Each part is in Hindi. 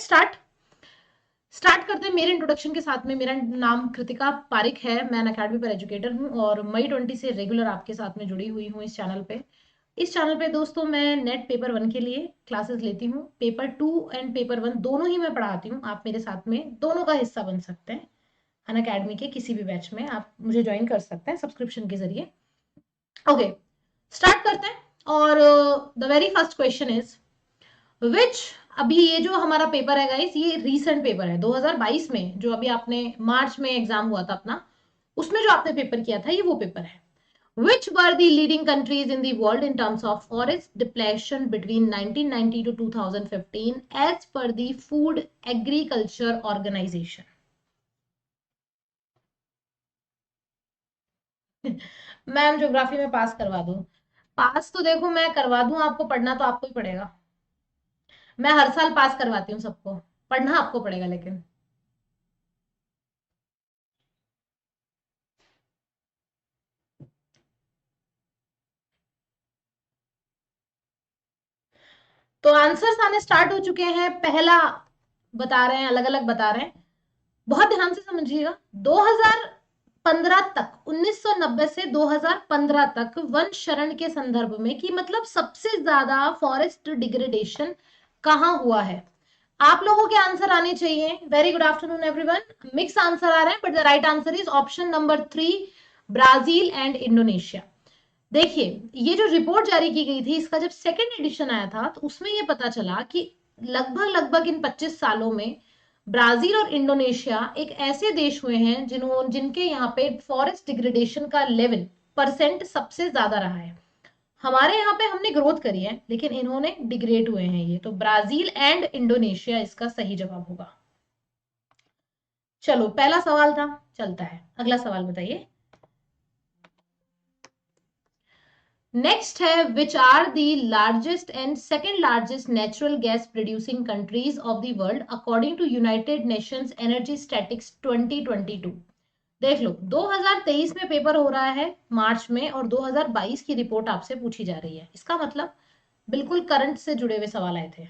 लेट्स स्टार्ट करते हैं मेरे इंट्रोडक्शन के साथ में। मेरा नाम कृतिका पारिक है, मैं अनअकैडमी पर एजुकेटर हूँ और मई 20 से रेगुलर आपके साथ में जुड़ी हुई हूँ इस चैनल पे दोस्तों मैं नेट पेपर 1 के लिए क्लासेस लेती हूँ। पेपर 2 एंड पेपर 1 दोनों ही मैं पढ़ाती हूँ। आप मेरे साथ में दोनों का हिस्सा बन सकते हैं। अनअकैडमी के किसी भी बैच में आप मुझे ज्वाइन कर सकते हैं सब्सक्रिप्शन के जरिए। ओके, स्टार्ट करते हैं। और the very first question is which, अभी ये जो हमारा पेपर है गाइस, ये रीसेंट पेपर है 2022 में, जो अभी आपने मार्च में एग्जाम हुआ था अपना, उसमें जो आपने पेपर किया था ये वो पेपर है। Which were the leading countries in the world in terms of forest depletion between 1990 to 2015 as per the Food Agriculture Organization? Ma'am geography में पास करवा दूं? पास तो देखो मैं करवा दूं, आपको पढ़ना तो आपको ही पड़ेगा। मैं हर साल पास करवाती हूँ सबको, पढ़ना आपको पड़ेगा लेकिन। तो आंसर्स आने स्टार्ट हो चुके हैं। पहला बता रहे हैं, अलग अलग बता रहे हैं, बहुत ध्यान से समझिएगा। 2015 तक, 1990 से 2015 तक वन शरण के संदर्भ में, कि मतलब सबसे ज्यादा फॉरेस्ट डिग्रेडेशन कहां हुआ है। आप लोगों के आंसर आने चाहिए। Very good afternoon everyone. Mix answer आ रहे हैं but the right answer is option number 3, Brazil and Indonesia. देखिए, ये जो रिपोर्ट जारी की गई थी, इसका जब सेकेंड एडिशन आया था तो उसमें ये पता चला कि लगभग इन 25 सालों में ब्राजील और इंडोनेशिया एक ऐसे देश हुए हैं जिनके यहाँ पे फॉरेस्ट डिग्रेडेशन का लेवल परसेंट सबसे ज्यादा रहा है। हमारे यहाँ पे हमने ग्रोथ करी है लेकिन इन्होंने डिग्रेड हुए हैं। ये तो ब्राजील एंड इंडोनेशिया इसका सही जवाब होगा। चलो, पहला सवाल था, चलता है अगला सवाल। बताइए, नेक्स्ट है which are the largest and second largest natural gas producing countries of the world according to United Nations energy statics 2022। देख लो, 2023 में पेपर हो रहा है मार्च में और 2022 की रिपोर्ट आपसे पूछी जा रही है। इसका मतलब बिल्कुल करंट से जुड़े हुए सवाल आए थे।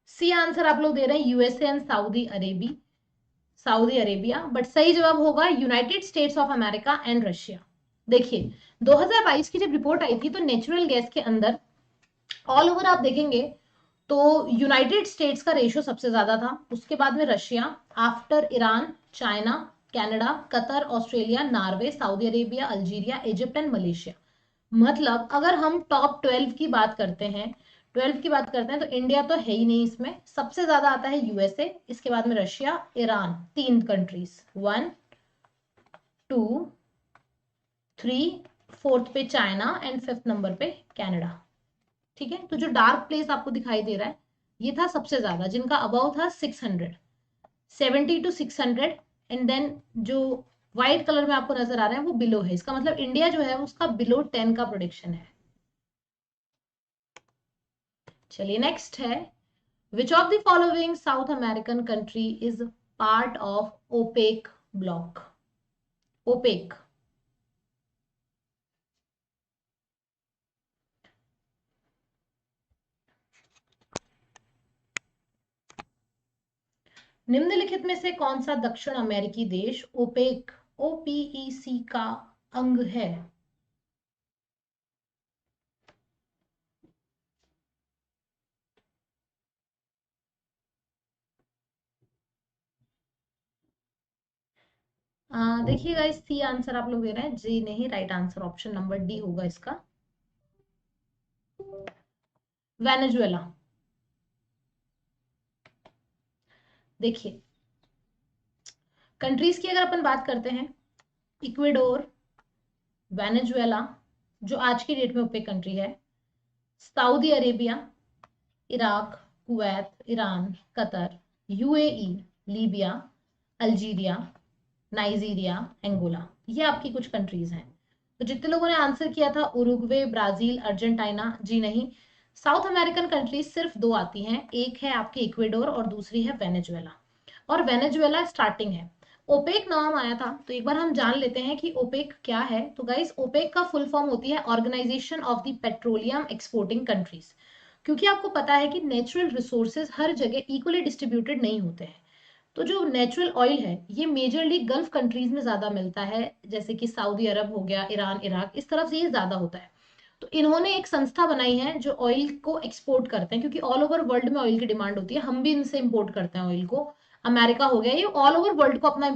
सी आंसर आप लोग दे रहे हैं USA and Saudi Arabia, but सही जवाब होगा United states of America and Russia. देखिए, 2022 की जब रिपोर्ट आई थी तो नेचुरल गैस के अंदर ऑल ओवर आप देखेंगे तो यूनाइटेड स्टेट्स का रेशियो सबसे ज्यादा था, उसके बाद में Russia, after Iran, China, Canada, Qatar, Australia, Norway, Saudi Arabia, Algeria, Egypt and Malaysia. मतलब अगर हम टॉप 12 की बात करते हैं, 12 की बात करते हैं तो इंडिया तो है ही नहीं इसमें। सबसे ज्यादा आता है यूएसए, इसके बाद में रशिया, ईरान, तीन कंट्रीज, 1 2 3, फोर्थ पे चाइना एंड फिफ्थ नंबर पे कनाडा। ठीक है, तो जो डार्क प्लेस आपको दिखाई दे रहा है ये था सबसे ज्यादा, जिनका अबाउ था 600, 70 to 600। एंड देन जो व्हाइट कलर में आपको नजर आ रहा है वो बिलो है। इसका मतलब इंडिया जो है उसका बिलो 10 का प्रोडिक्शन है। चलिए, नेक्स्ट है which of the following South American country is part of OPEC block. OPEC, निम्नलिखित में से कौन सा दक्षिण अमेरिकी देश ओपेक ओपीईसी का अंग है? देखिएगा, इस सी आंसर आप लोग दे रहे हैं, जी नहीं, right answer option number D होगा इसका, वेनेजुएला। देखिए, कंट्रीज की अगर अपन बात करते हैं, इक्वेडोर, वेनेजुएला जो आज की डेट में ओपेक कंट्री है, Saudi Arabia, Iraq, Kuwait, Iran, Qatar, UAE, Libya, Algeria, Nigeria, Angola, ये आपकी कुछ कंट्रीज हैं। तो जितने लोगों ने आंसर किया था उरुग्वे, ब्राजील, अर्जेंटीना, जी नहीं। साउथ अमेरिकन कंट्रीज सिर्फ दो आती हैं, एक है आपके इक्वेडोर और दूसरी है वेनेजुएला। और वेनेजुएला स्टार्टिंग है। ओपेक नाम आया था, तो एक बार हम जान लेते हैं कि ओपेक क्या है। तो गाइस, ओपेक का फुल फॉर्म होती है organisation of the petroleum exporting countries. क्योंकि आपको पता है कि नेचुरल रिसोर्सेज हर जगह इक्वली डिस्ट्रीब्यूटेड नहीं होते हैं। तो जो नेचुरल ऑयल है ये मेजरली गल्फ कंट्रीज में ज्यादा मिलता है, जैसे कि सऊदी अरब हो गया, ईरान, इराक, इस तरफ से ये ज्यादा होता है। तो इन्होंने एक संस्था बनाई है जो ऑयल को एक्सपोर्ट करते हैं, क्योंकि ऑल ओवर वर्ल्ड में ऑयल की डिमांड होती है, हम भी इनसे इंपोर्ट करते हैं ऑयल को। अमेरिका हो गया, ये ऑल ओवर वर्ल्ड को अपना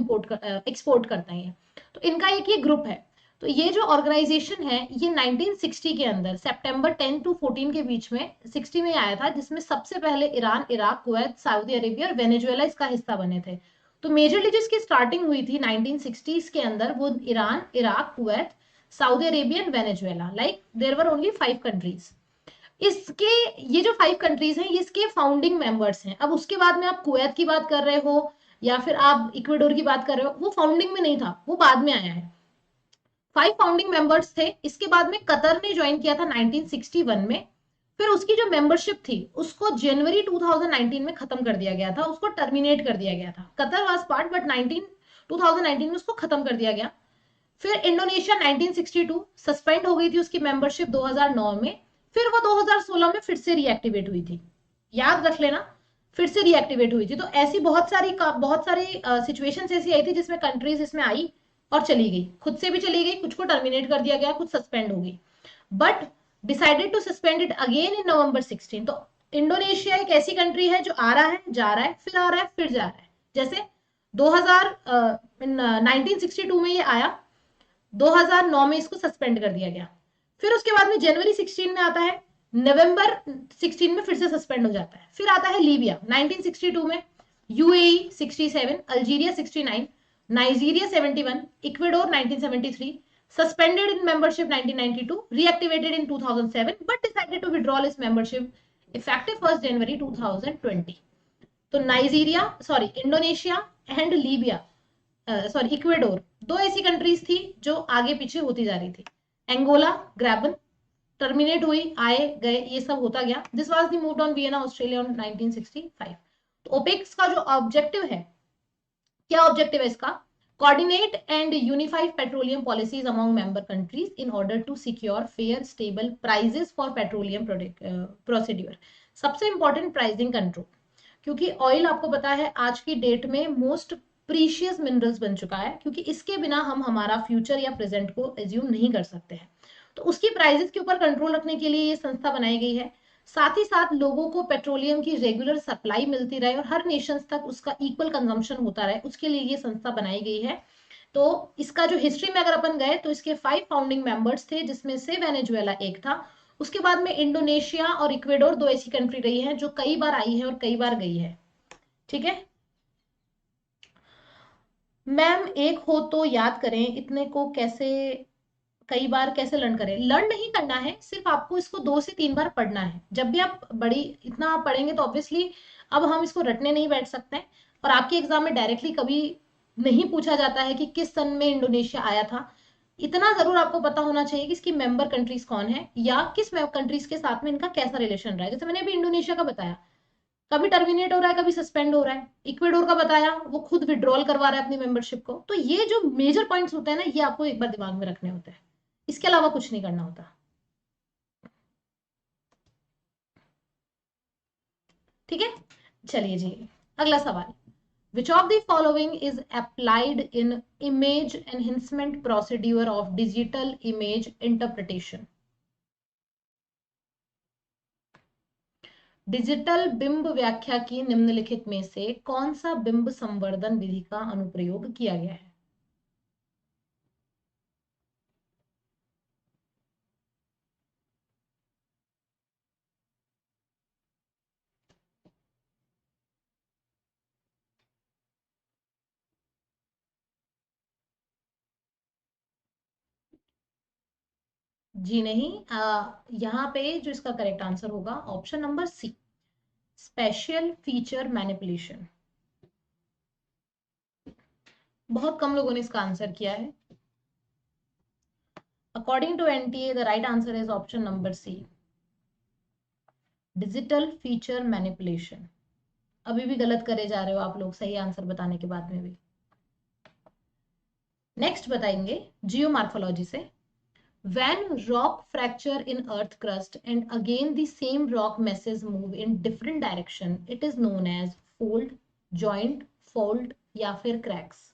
एक्सपोर्ट करते हैं। तो इनका एक ये ग्रुप है। तो ये जो ऑर्गेनाइजेशन है ये 1960 के अंदर सितंबर 10 टू 14 के बीच में 60 में आया था, जिसमें सबसे पहले Iran, Iraq, Kuwait, Saudi Arabia और वेनेजुएला इसका हिस्सा बने थे। तो मेजरली जिसकी स्टार्टिंग हुई थी 1960s के अंदर वो Iran, Iraq, Kuwait, Saudi Arabia and Venezuela, like there were only 5 countries. इसके ये जो 5 कंट्रीज हैं ये इसके फाउंडिंग मेंबर्स हैं। अब उसके बाद में आप कुवैत की बात कर रहे हो या फिर आप इक्वेडोर की बात कर रहे हो, वो फाउंडिंग में नहीं था, वो बाद में आया है। 5 फाउंडिंग मेंबर्स थे। इसके बाद में कतर ने ज्वाइन किया था 1961 में। फिर उसकी जो मेंबरशिप थी उसको जनवरी 2019 में खत्म कर दिया गया था, उसको टर्मिनेट कर दिया गया था। कतर वाज पार्ट बट 2019 में उसको खत्म कर दिया गया। फिर इंडोनेशिया 1962 सस्पेंड हो गई थी उसकी मेंबरशिप 2009 में। फिर वो 2016 में फिर से रीएक्टिवेट हुई थी, याद रख लेना, फिर से रीएक्टिवेट हुई थी। तो ऐसी बहुत सारी सिचुएशंस ऐसी आई थी जिसमें कंट्रीज इसमें आई और चली गई, खुद से भी चली गई, कुछ को टर्मिनेट कर दिया गया, कुछ सस्पेंड हो गई, but decided to suspend it again in November 16। तो इंडोनेशिया एक ऐसी कंट्री है जो आ रहा है, जा रहा है, फिर आ रहा है, फिर जा रहा है। जैसे 2000 1962 में ये आया, 2009 में इसको सस्पेंड कर दिया गया, फिर उसके बाद में जनवरी 16 में आता है, नवंबर 16 में फिर से सस्पेंड हो जाता है। फिर आता है लीबिया 1962 में, UAE 67, Algeria 69, Nigeria 71, Ecuador 1973, suspended in membership 1992, reactivated in 2007, but decided to withdraw its membership effective 1st January 2020। तो Nigeria, sorry, Indonesia and Libya, sorry, Ecuador, दो ऐसी कंट्रीज थी जो आगे पीछे होती जा रही थी। एंगोला, ग्रैबन, टर्मिनेट हुई, आए गए, ये सब होता गया। This was the moved on Vienna Australia on 1965। तो ओपेक्स का जो ऑब्जेक्टिव है, क्या ऑब्जेक्टिव है इसका? Coordinate and unified petroleum policies among member countries in order to secure fair stable prices for petroleum procedure. सबसे इंपॉर्टेंट, प्राइसिंग कंट्रोल, क्योंकि ऑयल आपको पता है आज की डेट में मोस्ट प्रीशियस मिनरल्स बन चुका है, क्योंकि इसके बिना हम हमारा फ्यूचर या प्रेजेंट को एज्यूम नहीं कर सकते हैं। तो उसकी प्राइसेस के ऊपर कंट्रोल रखने के लिए ये संस्था बनाई गई है। साथ ही साथ लोगों को पेट्रोलियम की रेगुलर सप्लाई मिलती रहे और हर नेशंस तक उसका इक्वल कंजम्पशन होता रहे, उसके लिए ये संस्था बनाई गई है। तो इसका जो हिस्ट्री में अगर अपन गए तो इसके 5 फाउंडिंग मेंबर्स थे, जिसमें से वेनेजुएला एक था। उसके बाद में इंडोनेशिया और इक्वेडोर दो ऐसी कंट्री रही है जो कई बार आई है और कई बार गई है। ठीक है मैम, एक हो तो याद करें, इतने को कैसे, कई बार कैसे लर्न करें? लर्न नहीं करना है, सिर्फ आपको इसको 2 से 3 बार पढ़ना है। जब भी आप बड़ी इतना आप पढ़ेंगे तो ऑब्वियसली अब हम इसको रटने नहीं बैठ सकते हैं। और आपके एग्जाम में डायरेक्टली कभी नहीं पूछा जाता है कि किस सन में इंडोनेशिया आया था। इतना जरूर आपको पता होना चाहिए कि इसकी मेंबर कंट्रीज कौन है या किस कंट्रीज के साथ में इनका कैसा रिलेशन रहा है। जैसे मैंने अभी इंडोनेशिया का बताया, कभी टर्मिनेट हो रहा है, कभी सस्पेंड हो रहा है। इक्वेडोर का बताया, वो खुद विड्रॉल करवा रहा है अपनी मेंबरशिप को। तो ये जो मेजर पॉइंट्स होते हैं ना, ये आपको एक बार दिमाग में रखने होते हैं, इसके अलावा कुछ नहीं करना होता। ठीक है, चलिए जी, अगला सवाल। विच of the following is applied in image enhancement procedure of digital image interpretation? Digital बिंब व्याख्या की निम्नलिखित में से कौन सा बिंब संवर्धन विधि का अनुप्रयोग किया गया है? जी नहीं, यहाँ पे जो इसका करेक्ट आंसर होगा option number C, special feature manipulation. बहुत कम लोगों ने इसका आंसर किया है। According to NTA the right answer is option number C, digital feature manipulation. अभी भी गलत करे जा रहे हो आप लोग सही आंसर बताने के बाद में भी। नेक्स्ट बताएंगे जियोमार्फोलॉजी से। When rock fracture in earth crust and again the same rock masses move in different direction, it is known as fold, joint, fold या फिर cracks।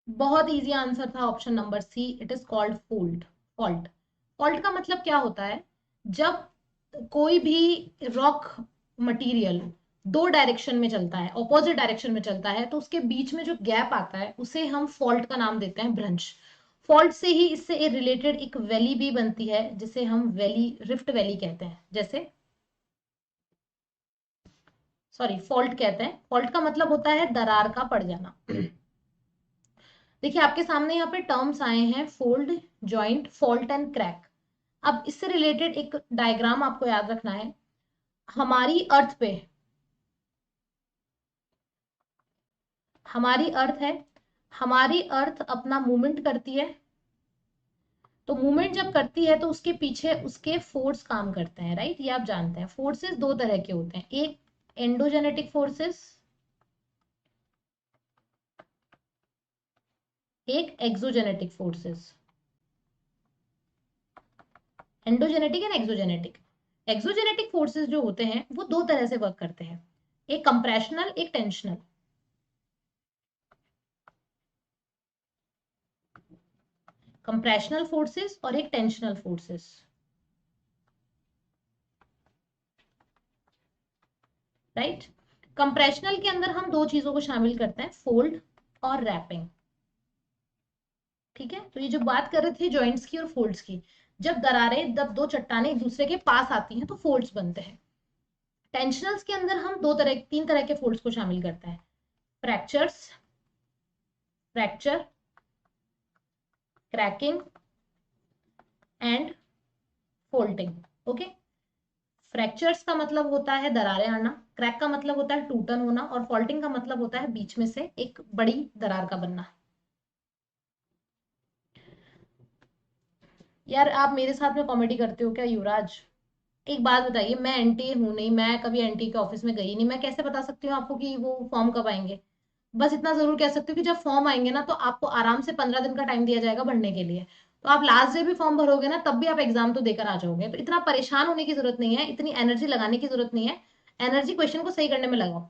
बहुत इजी आंसर था option number C, it is called fold. Fault, fault का मतलब क्या होता है, जब कोई भी रॉक मटेरियल दो डायरेक्शन में चलता है, ऑपोजिट डायरेक्शन में चलता है, तो उसके बीच में जो गैप आता है उसे हम फॉल्ट का नाम देते हैं, ब्रंच। फॉल्ट से ही इससे रिलेटेड एक वैली भी बनती है जिसे हम वैली, रिफ्ट वैली कहते हैं। जैसे सॉरी फॉल्ट कहते हैं, फॉल्ट का मतलब होता है दरार का पड़ जाना। देखिए आपके सामने यहाँ पे टर्म्स आए हैं, fold, joint, fault and crack. अब इससे रिलेटेड एक डायग्राम आपको याद रखना है। हमारी अर्थ पे, हमारी अर्थ है, हमारी अर्थ अपना मूवमेंट करती है, तो मूवमेंट जब करती है तो उसके पीछे उसके फोर्स काम करते हैं, राइट। ये आप जानते हैं। फोर्सेस दो तरह के होते हैं, एक एंडोजेनेटिक फोर्सेस, एक exogenetic forces. Endogenetic and exogenetic. Exogenetic forces जो होते हैं वो दो तरह से वर्क करते हैं, एक कंप्रेशनल, एक टेंशनल। कंप्रेशनल फोर्सेस और एक टेंशनल फोर्सेस, राइट। कंप्रेशनल के अंदर हम दो चीजों को शामिल करते हैं, फोल्ड और रैपिंग। ठीक है, तो ये जो बात कर रहे थे जॉइंट्स की और फोल्ड्स की, जब दरारें, जब दो चट्टानें एक दूसरे के पास आती हैं तो फोल्ड्स बनते हैं। टेंशनल्स के अंदर हम दो तरह, तीन तरह के फोल्ड्स को शामिल करते हैं, fractures, fracture, cracking and folding. Okay, fractures का मतलब होता है दरारें आना, क्रैक का मतलब होता है टूटन होना, और फॉल्टिंग का मतलब होता है बीच में से एक बड़ी दरार का बनना। यार आप मेरे साथ में कॉमेडी करते हो क्या युवराज? एक बात बताइए, मैं एनटीए हूं नहीं, मैं कभी एनटीए के ऑफिस में गई नहीं, मैं कैसे बता सकती हूँ आपको कि वो फॉर्म कब आएंगे? बस इतना जरूर कह सकती हूँ कि जब फॉर्म आएंगे ना तो आपको आराम से 15 दिन का टाइम दिया जाएगा भरने के लिए। तो आप लास्ट डे भी फॉर्म भरोगे ना तब भी आप एग्जाम तो देकर आ जाओगे, तो इतना परेशान होने की जरूरत नहीं है, इतनी एनर्जी लगाने की जरूरत नहीं है। एनर्जी क्वेश्चन को सही करने में लगाओ।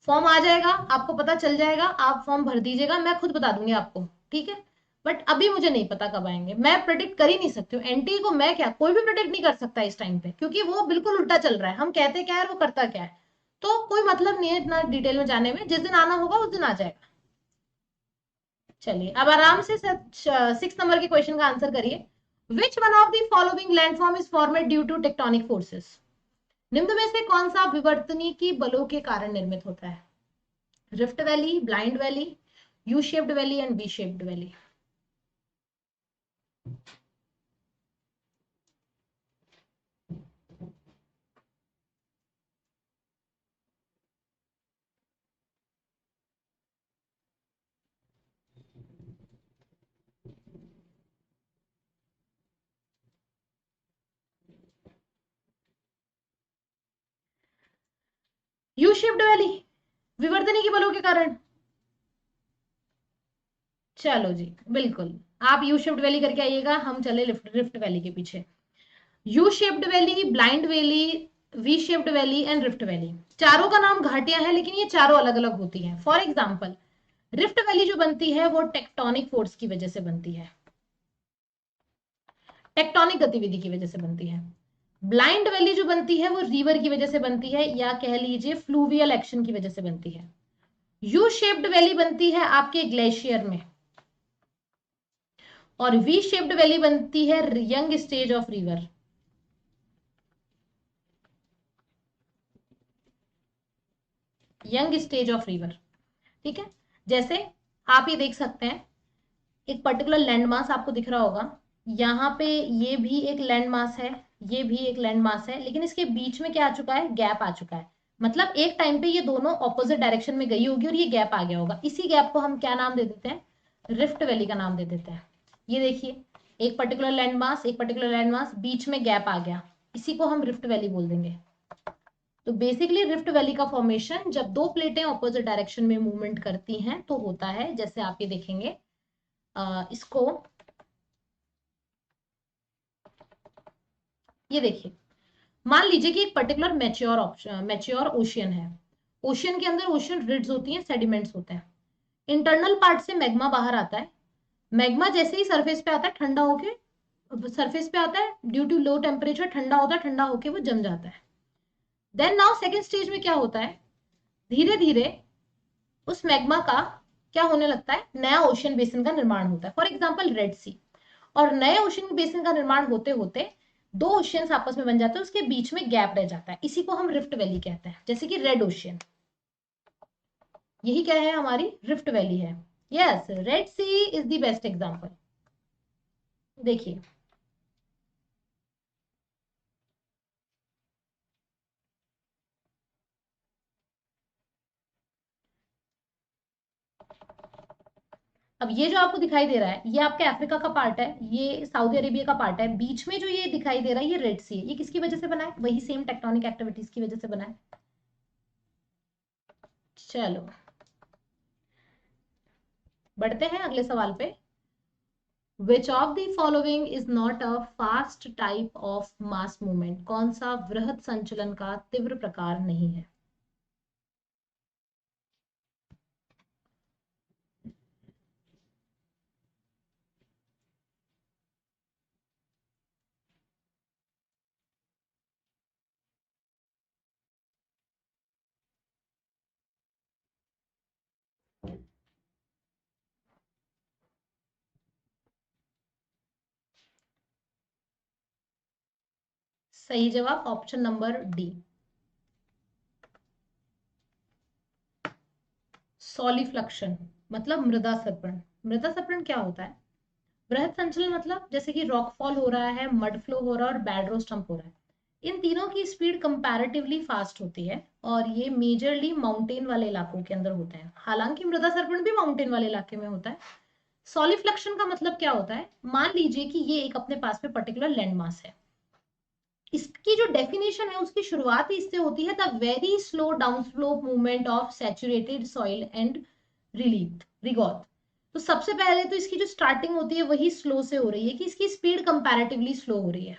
फॉर्म आ जाएगा, आपको पता चल जाएगा, आप फॉर्म भर दीजिएगा, मैं खुद बता दूंगी आपको, ठीक है। बट अभी मुझे नहीं पता कब आएंगे, मैं प्रिडिक्ट कर ही नहीं सकती हूँ। एनटीए को मैं क्या, कोई भी प्रिडिक्ट नहीं कर सकता इस टाइम पे, क्योंकि वो बिल्कुल उल्टा चल रहा है, हम कहते क्या है वो करता क्या है। तो कोई मतलब नहीं है इतना डिटेल में जाने में, जिस दिन आना होगा उस दिन आ जाएगा। चलिए अब आराम से 6 नंबर के क्वेश्चन का आंसर करिए। Which one of the following landform is formed due to tectonic forces? निम्न में से कौन सा विवर्तनिकी बलों के कारण निर्मित होता है? Rift valley, blind valley, U shaped valley and V shaped valley. U shaped valley, विवर्तनिकी बलों के कारण। चलो जी, बिल्कुल। आप यू शेप्ड वैली करके आइएगा, हम चले रिफ्ट वैली के पीछे। You shaped valley, blind valley, we shaped valley and rift valley, चारों का नाम घाटियां हैं लेकिन ये चारों अलग अलग होती हैं। फॉर एग्जाम्पल, रिफ्ट वैली जो बनती है वो टेक्टोनिक फोर्स की वजह से बनती है, टेक्टोनिक गतिविधि की वजह से बनती है। ब्लाइंड वैली जो बनती है वो रिवर की वजह से बनती है, या कह लीजिए फ्लूवियल एक्शन की वजह से बनती है। यू शेप्ड वैली बनती है आपके ग्लेशियर में, और वी शेप्ड वैली बनती है young stage of river. Young stage of river, ठीक है। जैसे आप ये देख सकते हैं, एक पर्टिकुलर लैंड मास आपको दिख रहा होगा, यहाँ पे ये भी एक लैंड मास है, ये भी एक लैंड मास है, लेकिन इसके बीच में क्या आ चुका है, गैप आ चुका है। मतलब एक टाइम पे ये दोनों ऑपोजिट डायरेक्शन में गई होगी और ये गैप आ गया होगा। इसी गैप को हम क्या नाम दे देते हैं, रिफ्ट वैली का नाम दे देते हैं। ये देखिए, एक पर्टिकुलर लैंड मास, एक पर्टिकुलर लैंड मास, बीच में गैप आ गया, इसी को हम रिफ्ट वैली बोल देंगे। तो बेसिकली रिफ्ट वैली का फॉर्मेशन जब दो प्लेटें ऑपोजिट डायरेक्शन में मूवमेंट करती हैं तो होता है। जैसे आप ये देखेंगे, इसको ये देखिए, मान लीजिए कि एक पर्टिकुलर मैच्योर ओशियन है। ओशियन के अंदर ओशियन रिड्स होती हैं, सेडिमेंट्स होते हैं। इंटरनल पार्ट से मैग्मा बाहर आता है। मैग्मा जैसे ही सरफेस पे आता है, ठंडा होके सरफेस पे आता है, ड्यू टू लो टेम्परेचर ठंडा होता है, ठंडा होके वो जम जाता है। देन नाउ सेकेंड स्टेज में क्या होता है, धीरे धीरे उस मैग्मा का क्या होने लगता है, नया ओशियन बेसिन का निर्माण होता है, फॉर एग्जाम्पल रेड सी। और नए ओशियन बेसिन का निर्माण होते होते दो ओशियंस आपस में बन जाते हैं, उसके बीच में गैप रह जाता है, इसी को हम रिफ्ट वैली कहते हैं। जैसे कि रेड ओशियन, यही क्या है, हमारी रिफ्ट वैली है। Yes, red sea is the best example. देखिए, अब ये जो आपको दिखाई दे रहा है, ये आपके अफ्रीका का पार्ट है, ये सऊदी अरेबिया का पार्ट है। बीच में जो ये दिखाई दे रहा है, ये रेड सी है। ये किसकी वजह से बना है, वही सेम टेक्टोनिक एक्टिविटीज की वजह से बना है। चलो बढ़ते हैं अगले सवाल पे। विच of the following is not a fast type of mass movement, कौन सा वृहद संचलन का तीव्र प्रकार नहीं है। सही जवाब ऑप्शन नंबर डी, सॉलिफ्लक्शन, मतलब मृदा सर्पण। मृदा सर्पण क्या होता है, बृहद संचलन मतलब जैसे कि रॉकफॉल हो रहा है, मड फ्लो हो रहा है और बैडरो स्टम्प हो रहा है। इन तीनों की स्पीड कंपैरेटिवली फास्ट होती है और ये मेजरली माउंटेन वाले इलाकों के अंदर होते हैं। हालांकि मृदा सर्पण भी माउंटेन वाले इलाके में होता है। सॉलिफ्लक्शन का मतलब क्या होता है, मान लीजिए कि ये एक अपने पास में पर्टिकुलर लैंड मास है। इसकी जो डेफिनेशन है उसकी शुरुआत ही इससे होती है, the very slow down slope movement of saturated soil and regolith. तो सबसे पहले तो इसकी जो स्टार्टिंग होती है वही स्लो से हो रही है, कि इसकी स्पीड कंपैरेटिवली स्लो हो रही है,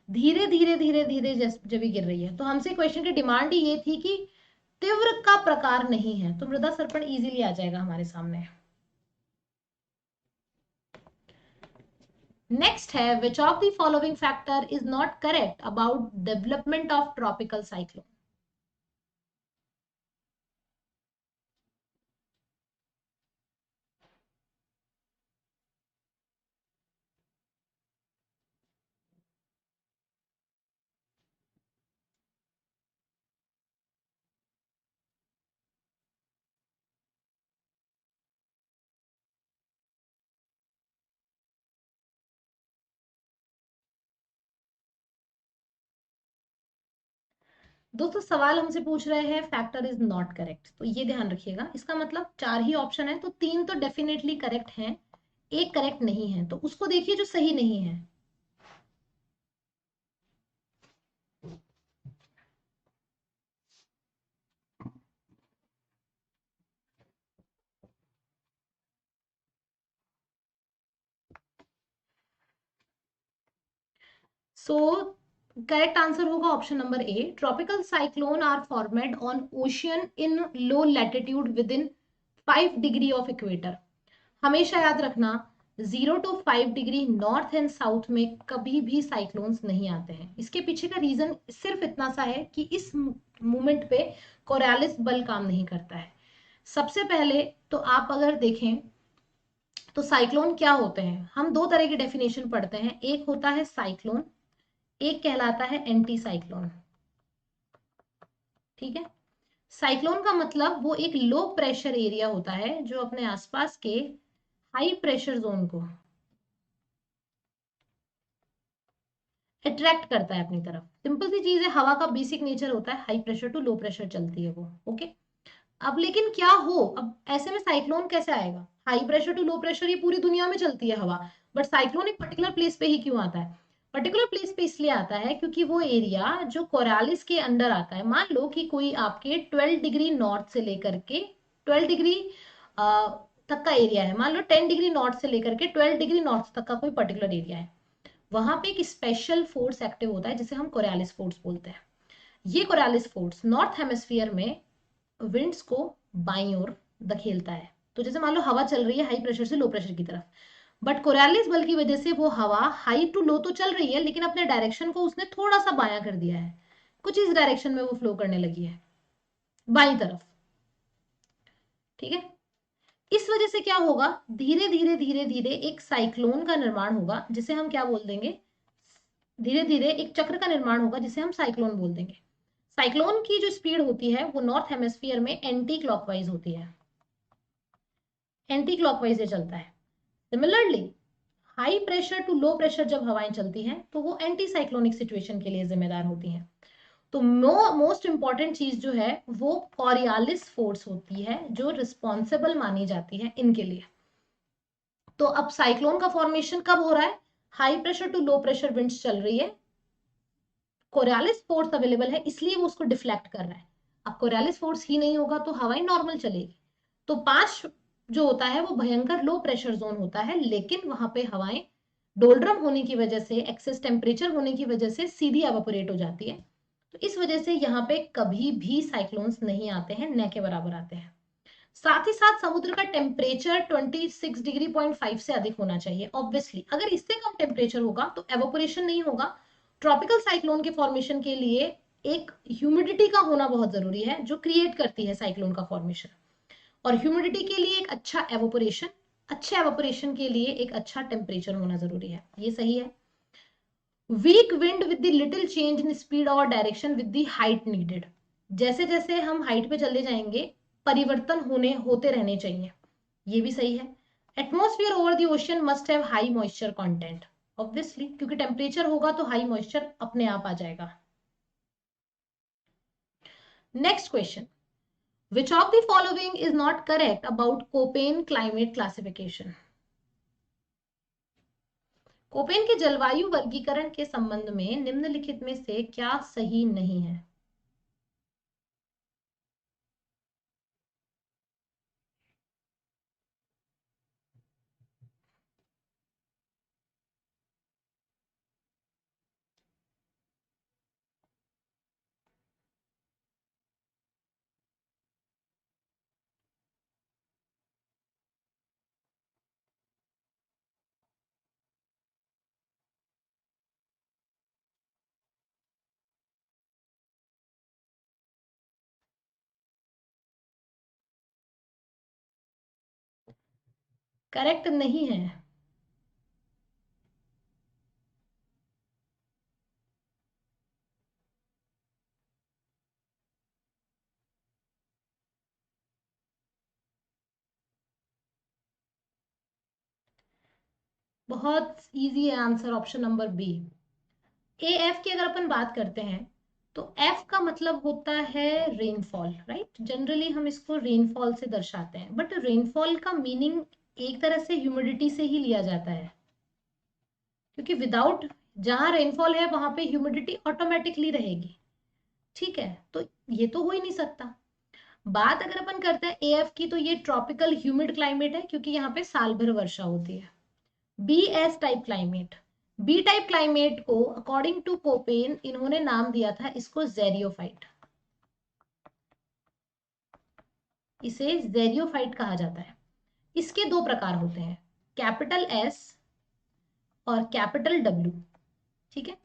धीरे धीरे धीरे धीरे जब भी गिर रही है। तो हमसे क्वेश्चन की डिमांड ये थी कि तीव्र का प्रकार नहीं है, तो मृदा सर्पण इजीली आ जाएगा हमारे सामने। नेक्स्ट है, which of the following factor is not correct about development of tropical cyclone. दोस्तों सवाल हमसे पूछ रहे हैं फैक्टर इज नॉट करेक्ट, तो ये ध्यान रखिएगा। इसका मतलब चार ही ऑप्शन है तो तीन तो डेफिनेटली करेक्ट हैं, एक करेक्ट नहीं है, तो उसको देखिए जो सही नहीं है। सो करेक्ट आंसर होगा option number A, tropical cyclone are formed on ocean in low latitude within 5 degree of equator. हमेशा याद रखना, 0 to 5 degree north and south में कभी भी साइक्लोन्स नहीं आते हैं। इसके पीछे का रीजन सिर्फ इतना सा है कि इस मूवमेंट पे कोरियालिस बल काम नहीं करता है। सबसे पहले तो आप अगर देखें तो साइक्लोन क्या होते हैं, हम दो तरह की डेफिनेशन पढ़ते हैं, एक होता है साइक्लोन, एक कहलाता है एंटी साइक्लोन। ठीक है, साइक्लोन का मतलब वो एक लो प्रेशर एरिया होता है जो अपने आसपास के हाई प्रेशर जोन को अट्रैक्ट करता है अपनी तरफ। सिंपल सी चीज है, हवा का बेसिक नेचर होता है high pressure to low pressure चलती है वो। ओके, अब लेकिन क्या हो, अब ऐसे में साइक्लोन कैसे आएगा? High pressure to low pressure ये पूरी दुनिया में चलती है हवा, बट साइक्लोन एक पर्टिकुलर प्लेस पे ही क्यों आता है? पर्टिकुलर प्लेस पे इसलिए आता है क्योंकि वो एरिया जो कोरालिस के अंडर आता है, मान लो कि कोई आपके 12 डिग्री नॉर्थ से लेकर के 12 डिग्री तक का एरिया है, मान लो 10 डिग्री नॉर्थ से लेकर के 12 डिग्री नॉर्थ तक का कोई पर्टिकुलर एरिया है, वहां पे एक स्पेशल फोर्स एक्टिव होता है जिसे हम कोरालिस फोर्स बोलते हैं। ये कोरालिस फोर्स नॉर्थ हेमिस्फीयर में विंड्स को बाईं ओर धकेलता है। तो जैसे मान लो हवा चल रही है हाई प्रेशर से लो प्रेशर की तरफ, बट कोरालिस बल की वजह से वो हवा हाई टू लो तो चल रही है, लेकिन अपने डायरेक्शन को उसने थोड़ा सा बायां कर दिया है, कुछ इस डायरेक्शन में वो फ्लो करने लगी है, बाईं तरफ। ठीक है, इस वजह से क्या होगा, धीरे धीरे धीरे धीरे एक साइक्लोन का निर्माण होगा जिसे हम क्या बोल देंगे, धीरे धीरे एक चक्र का निर्माण होगा जिसे हम साइक्लोन बोल देंगे। साइक्लोन की जो स्पीड होती है वो नॉर्थ हेमिस्फीयर में एंटी क्लॉकवाइज होती है, एंटी क्लॉकवाइज ये चलता है। Similarly high pressure to low pressure जब हवाएं चलती हैं तो वो एंटी साइक्लोनिक सिचुएशन के लिए जिम्मेदार होती हैं। तो मोस्ट इंपॉर्टेंट चीज जो है वो कॉरियालिस फोर्स होती है जो रिस्पॉन्सिबल मानी जाती है इनके लिए। तो अब साइक्लोन का फॉर्मेशन कब हो रहा है? High pressure to low pressure winds चल रही है, कोरियालिस फोर्स अवेलेबल है इसलिए वो उसको डिफ्लेक्ट कर रहा है। अब कोरियालिस फोर्स ही नहीं होगा तो हवाएं नॉर्मल चलेगी। तो 5 जो होता है वो भयंकर लो प्रेशर जोन होता है, लेकिन वहां पे हवाएं डोल्ड्रम होने की वजह से, एक्सेस टेम्परेचर होने की वजह से सीधी एवापोरेट हो जाती है। तो इस वजह से यहाँ पे कभी भी साइक्लोन्स नहीं आते हैं, न के बराबर आते हैं। साथ ही साथ समुद्र का टेम्परेचर 26 डिग्री 5 से अधिक होना चाहिए ऑब्वियसली। अगर इससे कम टेम्परेचर होगा तो एवोपोरेशन नहीं होगा। ट्रॉपिकल साइक्लोन के फॉर्मेशन के लिए एक ह्यूमिडिटी का होना बहुत जरूरी है जो क्रिएट करती है साइक्लोन का फॉर्मेशन, और ह्यूमिडिटी के लिए एक अच्छा एवोपोरेशन, अच्छे एवोपोरेशन के लिए एक अच्छा टेम्परेचर होना जरूरी है। ये सही है। Weak wind with the little change in speed और direction with the height needed, जैसे जैसे हम हाइट पे चले जाएंगे परिवर्तन होते रहने चाहिए, ये भी सही है। Atmosphere over the ocean must have high moisture content, obviously क्योंकि टेम्परेचर होगा तो हाई मॉइस्चर अपने आप आ जाएगा। Next question, which of the following is not correct about Köppen climate classification? Koppen के जलवायु वर्गीकरण के संबंध में निम्नलिखित में से क्या सही नहीं है? करेक्ट नहीं है। बहुत इजी है answer, option number B. A F की अगर अपन बात करते हैं तो एफ का मतलब होता है रेनफॉल, राइट? जनरली हम इसको रेनफॉल से दर्शाते हैं, बट रेनफॉल का मीनिंग एक तरह से ह्यूमिडिटी से ही लिया जाता है, क्योंकि विदाउट, जहां रेनफॉल है वहां पे ह्यूमिडिटी ऑटोमेटिकली रहेगी। ठीक है, तो ये तो हो ही नहीं सकता। बात अगर अपन करते हैं एएफ की तो ये ट्रॉपिकल ह्यूमिड क्लाइमेट है क्योंकि यहाँ पे साल भर वर्षा होती है। B S type climate, B type climate को अकॉर्डिंग टू कोपेन इन्होंने नाम दिया था इसको ज़ेरियोफाइट, इसे ज़ेरियोफाइट कहा जाता है। इसके दो प्रकार होते हैं, कैपिटल एस और कैपिटल डब्ल्यू। ठीक है,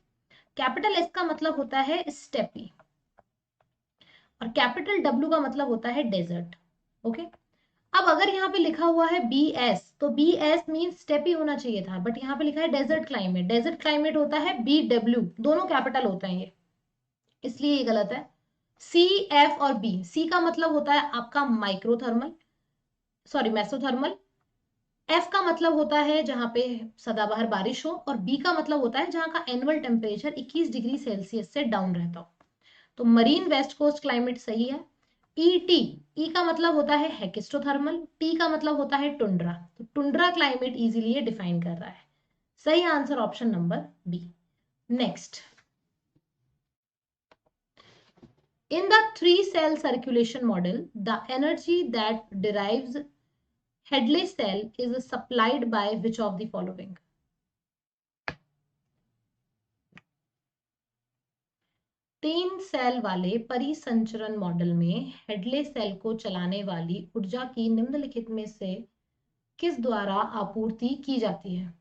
कैपिटल एस का मतलब होता है स्टेपी और कैपिटल डब्ल्यू का मतलब होता है डेजर्ट। ओके, अब अगर यहाँ पे लिखा हुआ है बी एस तो बी एस मीन स्टेपी होना चाहिए था, बट यहाँ पे लिखा है डेजर्ट क्लाइमेट, डेजर्ट क्लाइमेट होता है बी डब्ल्यू, दोनों कैपिटल होते हैं ये, इसलिए ये गलत है। सी, एफ और बी। सी का मतलब होता है आपका माइक्रोथर्मल, सॉरी मेसोथर्मल। एफ का मतलब होता है जहां पे सदाबहार बारिश हो, और बी का मतलब होता है जहां का एनुअल टेम्परेचर 21 डिग्री सेल्सियस से डाउन रहता हो। तो मरीन वेस्ट कोस्ट क्लाइमेट सही है। ई टी, ई का मतलब होता है हेकिस्टोथर्मल, टी का मतलब होता है टुंड्रा। तो टुंड्रा क्लाइमेट इजीली ये डिफाइन कर रहा है। सही answer option number B. Next, in the three cell circulation model, the energy that derives Hadley cell is supplied by which of the following? तीन सेल वाले परिसंचरण मॉडल में हेडले सेल को चलाने वाली ऊर्जा की निम्नलिखित में से किस द्वारा आपूर्ति की जाती है?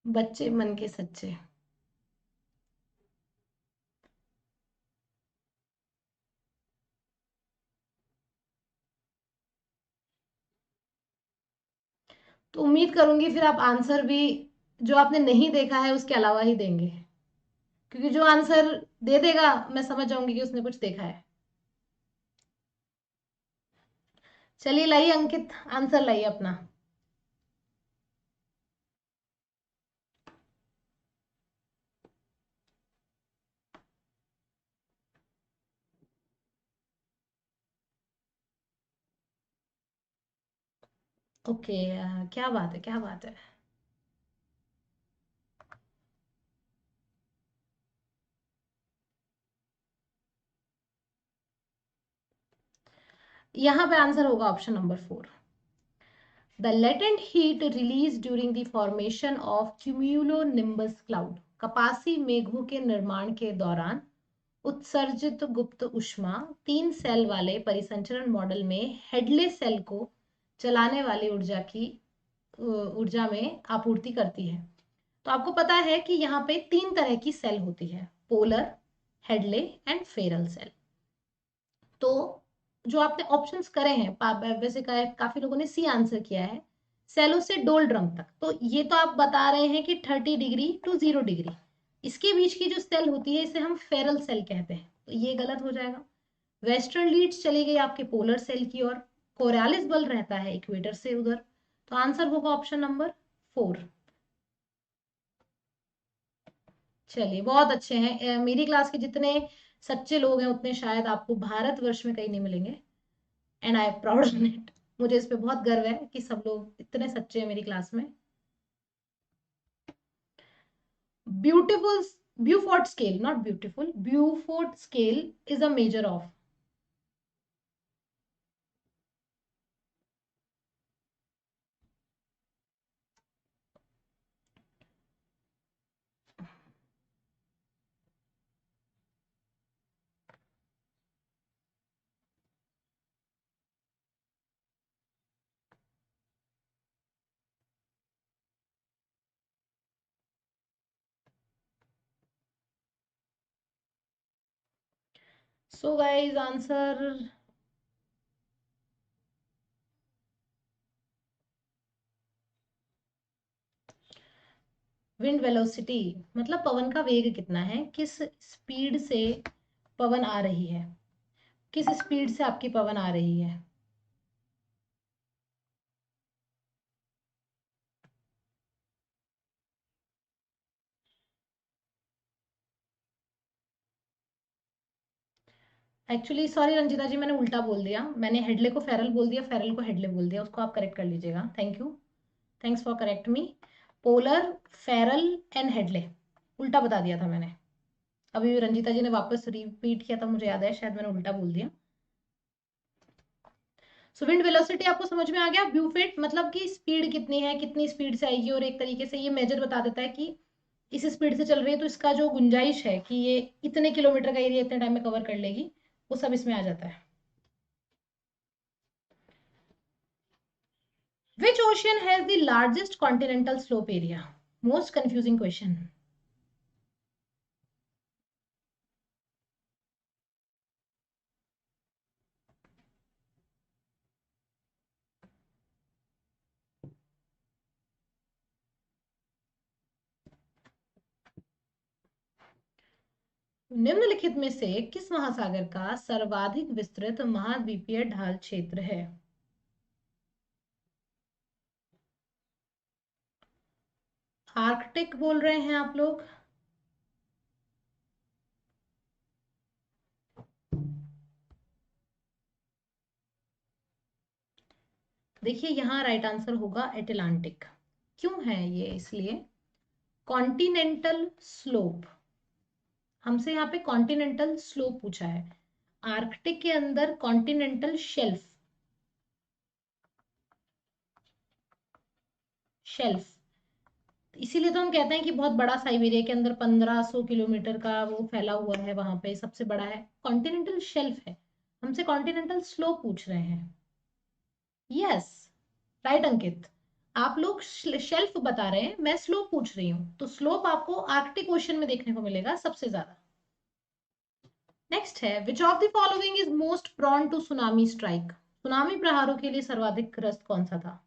बच्चे मन के सच्चे। तो उम्मीद करूंगी फिर आप आंसर भी जो आपने नहीं देखा है उसके अलावा ही देंगे, क्योंकि जो आंसर दे देगा मैं समझ जाऊंगी कि उसने कुछ देखा है। चलिए लाइए अंकित, आंसर लाइए अपना। ओके, क्या बात है, क्या बात है। यहां पे आंसर होगा option number 4। The latent heat release during the formation of cumulonimbus cloud, कपासी मेघों के निर्माण के दौरान उत्सर्जित गुप्त ऊष्मा तीन सेल वाले परिसंचरण मॉडल में हेडले सेल को चलाने वाली ऊर्जा में आपूर्ति करती है। तो आपको पता है कि यहाँ पे तीन तरह की सेल होती है, polar, Hadley and Ferrel cell. तो जो आपने ऑप्शंस करे हैं, वैसे काफी लोगों ने सी आंसर किया है, सेलों से डोल ड्रम तक। तो ये तो आप बता रहे हैं कि 30 डिग्री टू 0 डिग्री, इसके बीच की जो सेल होती है इसे हम फेरल सेल कहते हैं, तो ये गलत हो जाएगा। वेस्टर्न लीड्स चली गई आपके पोलर सेल की ओर, कोरियालिस बल रहता है इक्वेटर से उधर। तो आंसर होगा ऑप्शन नंबर 4। चलिए बहुत अच्छे हैं, मेरी क्लास के जितने सच्चे लोग हैं उतने शायद आपको भारतवर्ष में कहीं नहीं मिलेंगे, and I am proud on it. मुझे इस पे बहुत गर्व है कि सब लोग इतने सच्चे हैं मेरी क्लास में। Beautiful, Beaufort scale, not beautiful, Beaufort scale is a measure of. So guys answer, wind velocity मतलब पवन का वेग कितना है, किस स्पीड से पवन आ रही है, किस स्पीड से आपकी पवन आ रही है। एक्चुअली सॉरी रंजिता जी, मैंने उल्टा बोल दिया, मैंने हेडले को फेरल बोल दिया, फेरल को हेडले बोल दिया, उसको आप करेक्ट कर लीजिएगा। Thank you, thanks for correct me. Polar, Feral and Hadlee, उल्टा बता दिया था मैंने। अभी रंजीता जी ने वापस रिपीट किया था, मुझे याद है शायद मैंने उल्टा बोल दिया। सो विंड वेलोसिटी आपको समझ में आ गया। ब्यूफिट मतलब कि स्पीड कितनी है, कितनी स्पीड से आएगी, और एक तरीके से ये मेजर बता देता है कि इस स्पीड से चल रही है तो इसका जो गुंजाइश है कि ये इतने किलोमीटर का एरिया इतने टाइम में कवर कर लेगी, वो सब इसमें आ जाता है। Which ocean has the largest continental slope area? Most confusing question. निम्नलिखित में से किस महासागर का सर्वाधिक विस्तृत महाद्वीपीय ढाल क्षेत्र है? आर्कटिक बोल रहे हैं आप लोग। देखिए यहाँ राइट आंसर होगा एटलांटिक। क्यों है ये? इसलिए कॉन्टिनेंटल स्लोप, हमसे यहाँ पे कॉन्टिनेंटल स्लोप पूछा है। आर्कटिक के अंदर कॉन्टिनेंटल शेल्फ, शेल्फ, इसीलिए तो हम कहते हैं कि बहुत बड़ा साइबेरिया के अंदर 1500 किलोमीटर का वो फैला हुआ है, वहां पे सबसे बड़ा है, कॉन्टिनेंटल शेल्फ है। हमसे कॉन्टिनेंटल स्लोप पूछ रहे हैं। यस, राइट अंकित। आप लोग शेल्फ बता रहे हैं, मैं स्लोप पूछ रही हूँ, तो स्लोप आपको आर्कटिक ओशन में देखने को मिलेगा सबसे ज्यादा। नेक्स्ट है, which of the following is most prone to tsunami strike? Tsunami प्रहारों के लिए सर्वाधिक ग्रस्त कौन सा था?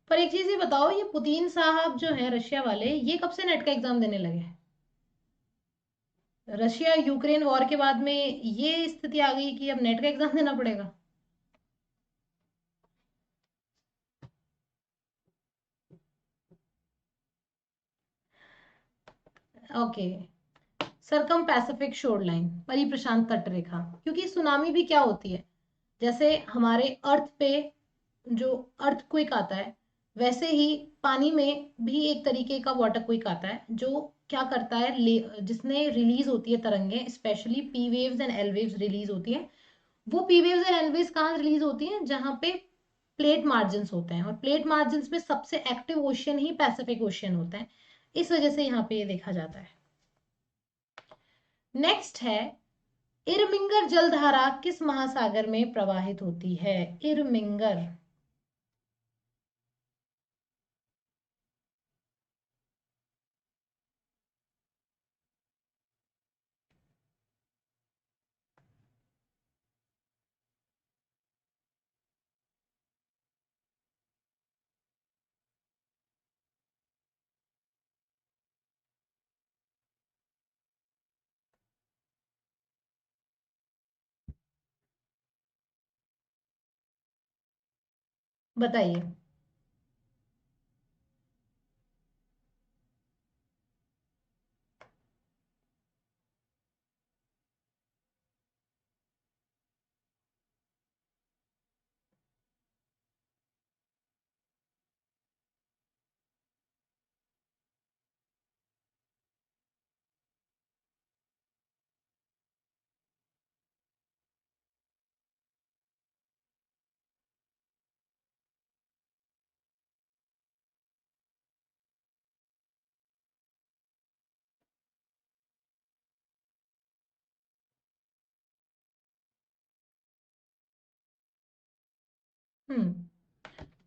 पर एक चीज ये बताओ, ये पुतिन साहब जो है रशिया वाले, ये कब से नेट का एग्जाम देने लगे? रशिया यूक्रेन वॉर के बाद में ये स्थिति आ गई कि अब नेट का एग्जाम देना पड़ेगा। ओके, सरकम पैसिफिक शोर लाइन, परिप्रशांत तट रेखा। क्योंकि सुनामी भी क्या होती है, जैसे हमारे अर्थ पे जो अर्थक्वेक आता है, वैसे ही पानी में भी एक तरीके का वाटर क्वेक आता है, जो क्या करता है, जिसने रिलीज होती है तरंगे, specially P waves and L waves release होती है। वो P waves and L waves कहाँ रिलीज होती हैं? जहां पे प्लेट मार्जिन होते हैं, और प्लेट मार्जिन में सबसे एक्टिव ओशियन ही पैसिफिक ओशियन होता है। इस वजह से यहाँ पे ये देखा जाता है। नेक्स्ट है, इरमिंगर जलधारा किस महासागर में प्रवाहित होती है? इरमिंगर। बताइए।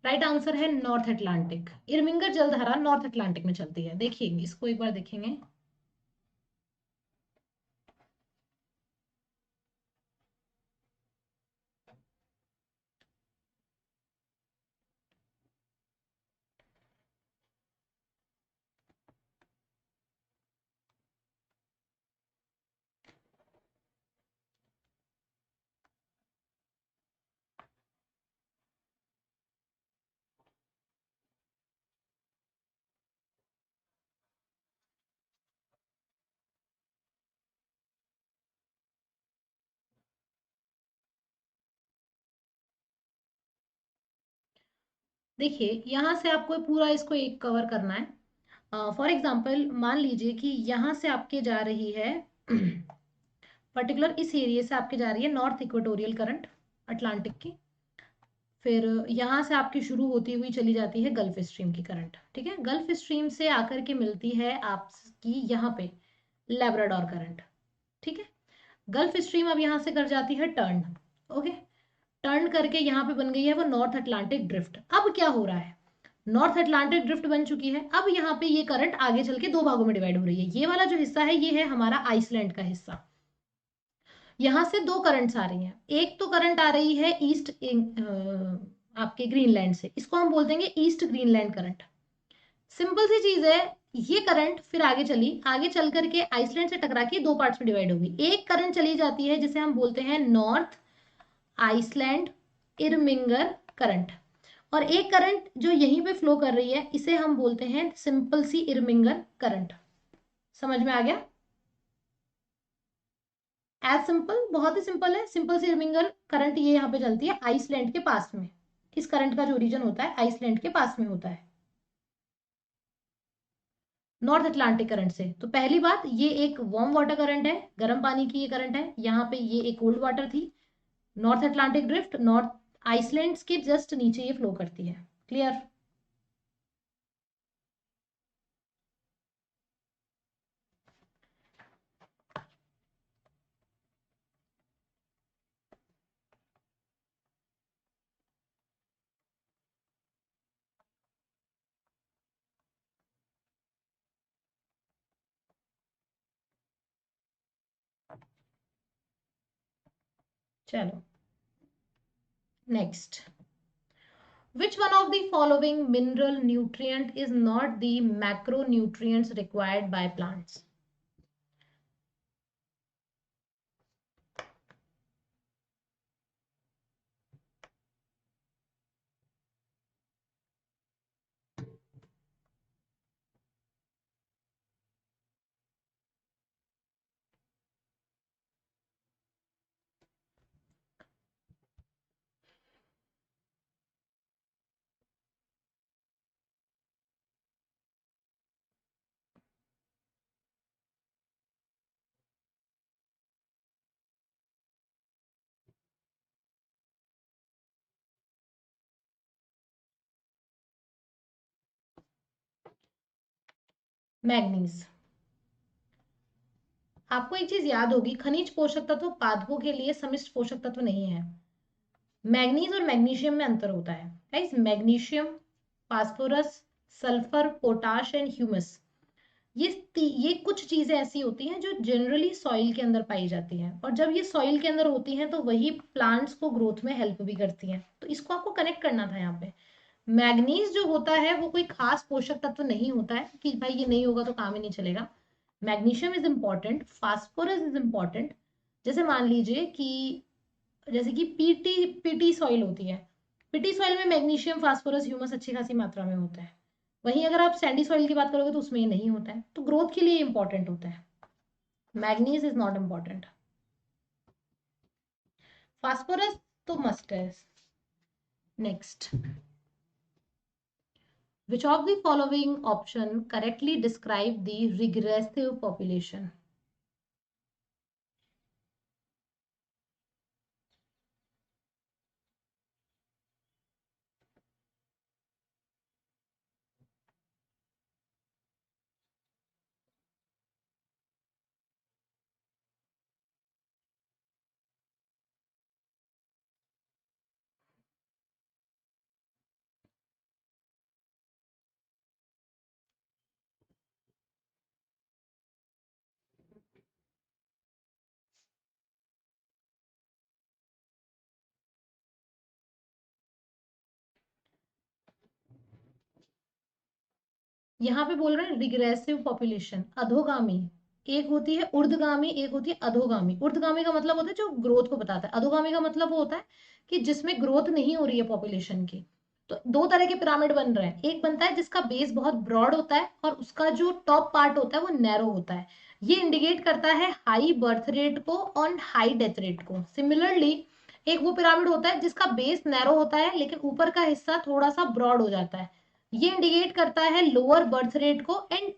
राइट आंसर है नॉर्थ अटलांटिक। इरमिंगर जलधारा नॉर्थ अटलांटिक में चलती है। देखिए इसको एक बार देखेंगे। देखिए यहाँ से आपको पूरा इसको एक कवर करना है। फॉर एग्जाम्पल मान लीजिए कि यहाँ से आपके जा रही है पर्टिकुलर इस एरिया से आपके जा रही है नॉर्थ इक्वेटोरियल करंट अटलांटिक की। फिर यहाँ से आपकी शुरू होती हुई चली जाती है गल्फ स्ट्रीम की करंट, ठीक है। गल्फ स्ट्रीम से आकर के मिलती है आपकी यहाँ पे लैब्राडोर करंट, ठीक है। गल्फ स्ट्रीम अब यहाँ से कर जाती है टर्न, ओके। टर्न करके यहाँ पे बन गई है वो नॉर्थ अटलांटिक ड्रिफ्ट। अब क्या हो रहा है, नॉर्थ अटलांटिक ड्रिफ्ट बन चुकी है। अब यहाँ पे ये करंट आगे चल के दो भागों में डिवाइड हो रही है। ये वाला जो हिस्सा है ये है हमारा आइसलैंड का हिस्सा। यहां से दो करंट्स आ रही हैं। एक तो करंट आ रही है ईस्ट आपके ग्रीनलैंड से, इसको हम बोल देंगे ईस्ट ग्रीनलैंड करंट। सिंपल सी चीज है, ये करंट फिर आगे चली, आगे चल करके आइसलैंड से टकरा के दो पार्ट्स में डिवाइड होगी। एक करंट चली जाती है जिसे हम बोलते हैं नॉर्थ आइसलैंड इरमिंगर करंट, और एक करंट जो यहीं पे फ्लो कर रही है इसे हम बोलते हैं सिंपल सी इरमिंगर करंट। समझ में आ गया? एज सिंपल, बहुत ही सिंपल है। सिंपल सी रिमिंगर करंट ये यहाँ पे चलती है आइसलैंड के पास में। इस करंट का जो ओरिजिन होता है आइसलैंड के पास में होता है नॉर्थ अटलांटिक करंट से। तो पहली बात, ये एक वार्म वाटर करंट है, गर्म पानी की ये करंट है। यहाँ पे ये एक कोल्ड वाटर थी। North Atlantic drift north Iceland के जस्ट नीचे ये फ्लो करती है। क्लियर? चलो next, which one of the following mineral nutrient is not the macronutrients required by plants? Manganese. आपको एक चीज याद होगी, खनिज पोषक तत्व पादपों के लिए समिष्ट पोषक तत्व नहीं है। मैग्नीज और मैग्नीशियम में अंतर होता है guys. Magnesium, phosphorus, sulphur, potash and humus, ये कुछ चीजें ऐसी होती हैं जो जनरली सॉइल के अंदर पाई जाती हैं, और जब ये सॉइल के अंदर होती हैं तो वही प्लांट्स को ग्रोथ में हेल्प भी करती हैं। तो इसको आपको कनेक्ट करना था यहाँ पे। मैग्नीज जो होता है वो कोई खास पोषक तत्व नहीं होता है कि भाई ये नहीं होगा तो काम ही नहीं चलेगा। Magnesium is important, phosphorus is important. जैसे मान लीजिए कि जैसे कि पीटी पीटी सॉइल होती है, पीटी सॉइल में मैग्नीशियम, फास्फोरस, ह्यूमस अच्छी खासी मात्रा में होता है। वहीं अगर आप सैंडी सॉइल की बात करोगे तो उसमें ये नहीं होता है। तो ग्रोथ के लिए इंपॉर्टेंट होता है। Manganese is not important. Phosphorus तो मस्ट है। Next, which of the following option correctly describe the regressive population? यहाँ पे बोल रहे हैं रिग्रेसिव पॉपुलेशन, अधोगामी। एक होती है ऊर्ध्वगामी, एक होती है अधोगामी। ऊर्ध्वगामी का मतलब होता है जो ग्रोथ को बताता है, अधोगामी का मतलब वो होता है कि जिसमें ग्रोथ नहीं हो रही है पॉपुलेशन की। तो दो तरह के पिरामिड बन रहे हैं। एक बनता है जिसका बेस बहुत ब्रॉड होता है और उसका जो टॉप पार्ट होता है वो नैरो होता है। ये इंडिकेट करता है हाई बर्थ रेट को और हाई डेथ रेट को। सिमिलरली एक वो पिरामिड होता है जिसका बेस नैरो होता है लेकिन ऊपर का हिस्सा थोड़ा सा ब्रॉड हो जाता है। ये इंडिकेट करता है लोअर बर्थ रेट को एंड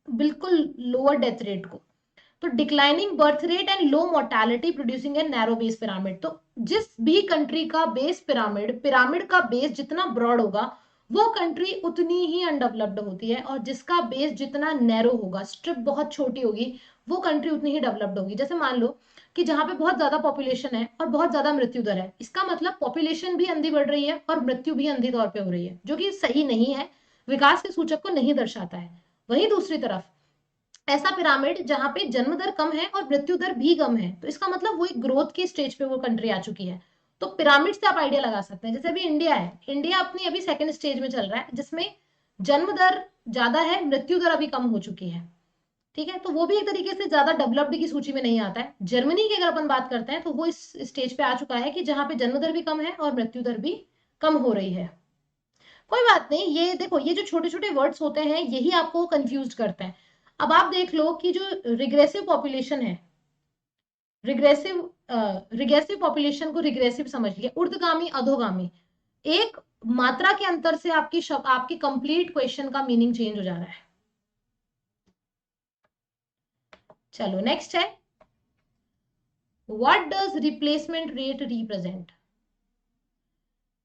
बिल्कुल लोअर डेथ रेट को। तो declining birth rate and low mortality producing a narrow base pyramid. तो जिस भी कंट्री का बेस पिरामिड पिरामिड का बेस जितना ब्रॉड होगा वो कंट्री उतनी ही अनडेवलप्ड होती है, और जिसका बेस जितना नैरो होगा, स्ट्रिप बहुत छोटी होगी, वो कंट्री उतनी ही डेवलप्ड होगी। जैसे मान लो कि जहां पे बहुत ज्यादा पॉपुलेशन है और बहुत ज्यादा मृत्यु दर है, इसका मतलब पॉपुलेशन भी अंधी बढ़ रही है और मृत्यु भी अंधी तौर पे हो रही है, जो कि सही नहीं है, विकास के सूचक को नहीं दर्शाता है। वहीं दूसरी तरफ ऐसा पिरामिड जहां पे जन्म दर कम है और मृत्यु दर भी कम है, तो इसका मतलब वो एक ग्रोथ की स्टेज पे वो कंट्री आ चुकी है। तो पिरामिड से आप आइडिया लगा सकते हैं। जैसे अभी इंडिया है, इंडिया अपनी अभी सेकंड स्टेज में चल रहा है, जिसमें जन्म दर ज्यादा है, मृत्यु दर अभी कम हो चुकी है। ठीक है, तो वो भी एक तरीके से ज्यादा डेवलप्ड की सूची में नहीं आता है। जर्मनी की अगर अपन बात करते हैं तो वो इस स्टेज पे आ चुका है कि जहां पे जन्म दर भी कम है और मृत्यु दर भी कम हो रही है। कोई बात नहीं, ये देखो, ये जो छोटे छोटे वर्ड्स होते हैं यही आपको कंफ्यूज करते हैं। अब आप देख लो कि जो रिग्रेसिव पॉपुलेशन है, रिग्रेसिव रिग्रेसिव पॉपुलेशन को रिग्रेसिव समझ लिया, ऊर्ध्वगामी अधोगामी, एक मात्रा के अंतर से आपकी कंप्लीट क्वेश्चन का मीनिंग चेंज हो जा रहा है। चलो नेक्स्ट है, what does replacement rate represent?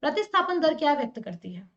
प्रतिस्थापन दर क्या व्यक्त करती है?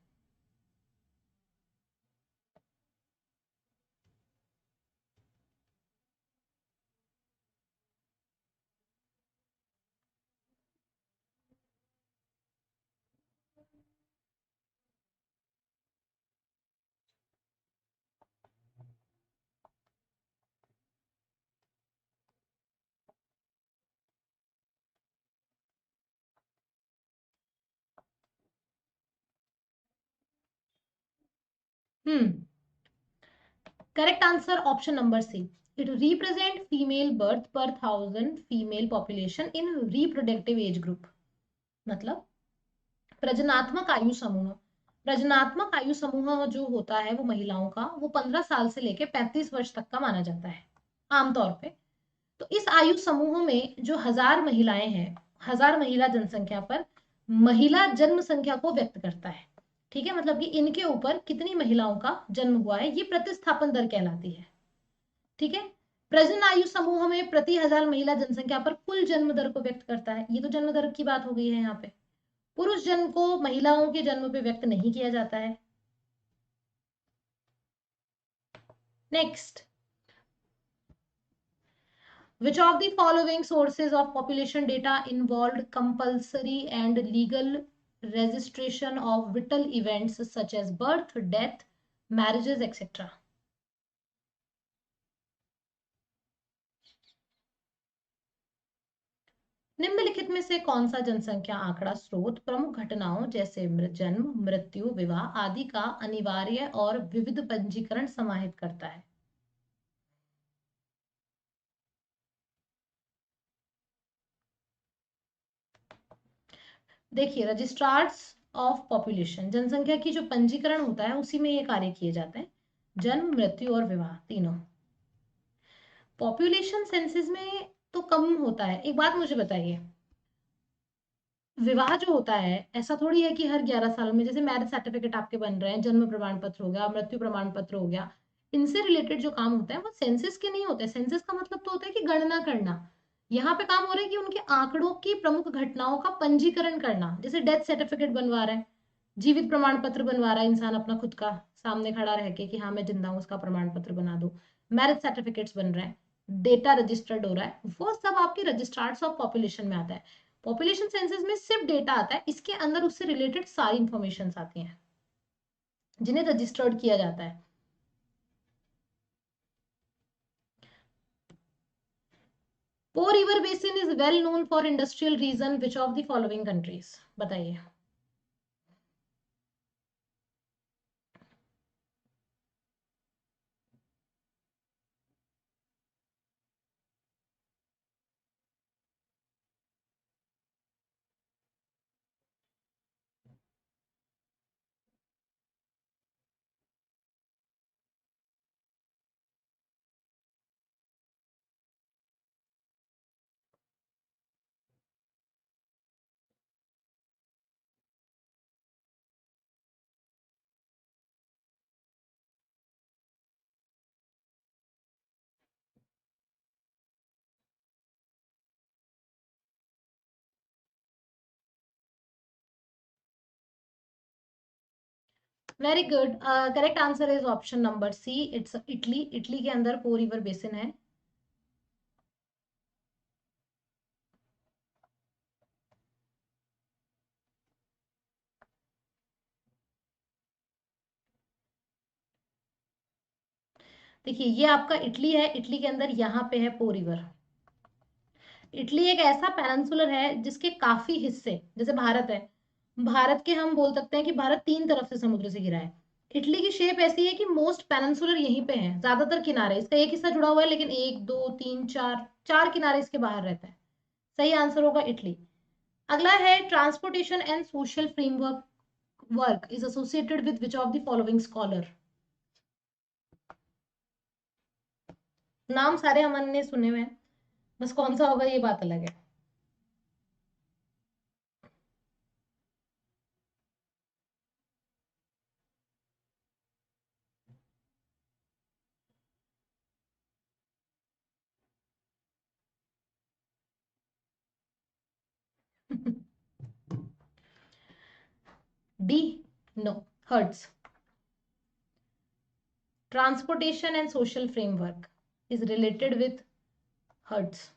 Hmm, correct answer option number C. It represent female birth per 1000 female population in reproductive age group. मतलब प्रजनात्मक आयु समूह, प्रजनात्मक आयु समूह जो होता है वो महिलाओं का, वो 15 साल से लेकर 35 वर्ष तक का माना जाता है आमतौर पे। तो इस आयु समूह में जो 1000 महिलाएं हैं, 1000 महिला जनसंख्या पर महिला जन्म संख्या को व्यक्त करता है। ठीक है, मतलब कि इनके ऊपर कितनी महिलाओं का जन्म हुआ है, ये प्रतिस्थापन दर कहलाती है। ठीक है, प्रजनन आयु समूह में प्रति 1000 महिला जनसंख्या पर कुल जन्म दर को व्यक्त करता है। ये तो जन्म दर की बात हो गई है यहाँ पे। पुरुष जन्म को महिलाओं के जन्म पे व्यक्त नहीं किया जाता है। Next, which of the following sources of population data involved compulsory and legal registration of vital events such as birth, death, marriages, etc.? निम्नलिखित में से कौन सा जनसंख्या आंकड़ा स्रोत प्रमुख घटनाओं जैसे जन्म, मृत्यु, विवाह आदि का अनिवार्य और विविध पंजीकरण समाहित करता है? देखिए, रजिस्ट्रार्स ऑफ पॉपुलेशन, जनसंख्या की जो पंजीकरण होता है उसी में ये कार्य किए जाते हैं, जन्म, मृत्यु और विवाह तीनों। पॉपुलेशन सेंसिस में तो कम होता है। एक बात मुझे बताइए, विवाह जो होता है ऐसा थोड़ी है कि हर 11 साल में, जैसे मैरिज सर्टिफिकेट आपके बन रहे हैं, जन्म प्रमाण पत्र हो गया, मृत्यु प्रमाण पत्र हो गया, इनसे रिलेटेड जो काम होता है वो सेंसिस के नहीं होते। सेंसिस का मतलब तो होता है कि गणना करना। यहाँ पे काम हो रहा है कि उनके आंकड़ों की प्रमुख घटनाओं का पंजीकरण करना। जैसे डेथ सर्टिफिकेट बनवा रहा है, जीवित प्रमाण पत्र बनवा रहा है इंसान अपना खुद का, सामने खड़ा रह के कि हाँ मैं जिंदा हूँ, उसका प्रमाण पत्र बना दो। मैरिज सर्टिफिकेट्स बन रहे हैं, डेटा रजिस्टर्ड हो रहा है, वो सब आपके रजिस्ट्रार्स ऑफ पॉपुलेशन में आता है। पॉपुलेशन सेंसस में सिर्फ डेटा आता है, इसके अंदर उससे रिलेटेड सारी इंफॉर्मेशन आती हैं जिन्हें रजिस्टर्ड किया जाता है। Po river basin is well known for industrial region which of the following countries? बताइए। Very good, correct answer is option number C, it's Italy. Italy के अंदर पो रिवर बेसिन है। देखिए ये आपका इटली है, इटली के अंदर यहाँ पे है पो रिवर। इटली एक ऐसा पेनिनसुलर है जिसके काफी हिस्से, जैसे भारत है, भारत के हम बोल सकते हैं कि भारत तीन तरफ से समुद्र से घिरा है। इटली की शेप ऐसी है कि मोस्ट पेनिनसुलर यहीं पे है, ज्यादातर किनारे, इसका एक हिस्सा जुड़ा हुआ है लेकिन एक दो तीन चार, चार किनारे इसके बाहर रहता है। सही आंसर होगा इटली। अगला है transportation and social framework work is associated with which of the following scholar. नाम सारे हमने सुने हुए हैं, बस कौन सा होगा ये बात अलग है। D, no, hertz. Transportation and social framework is related with hertz.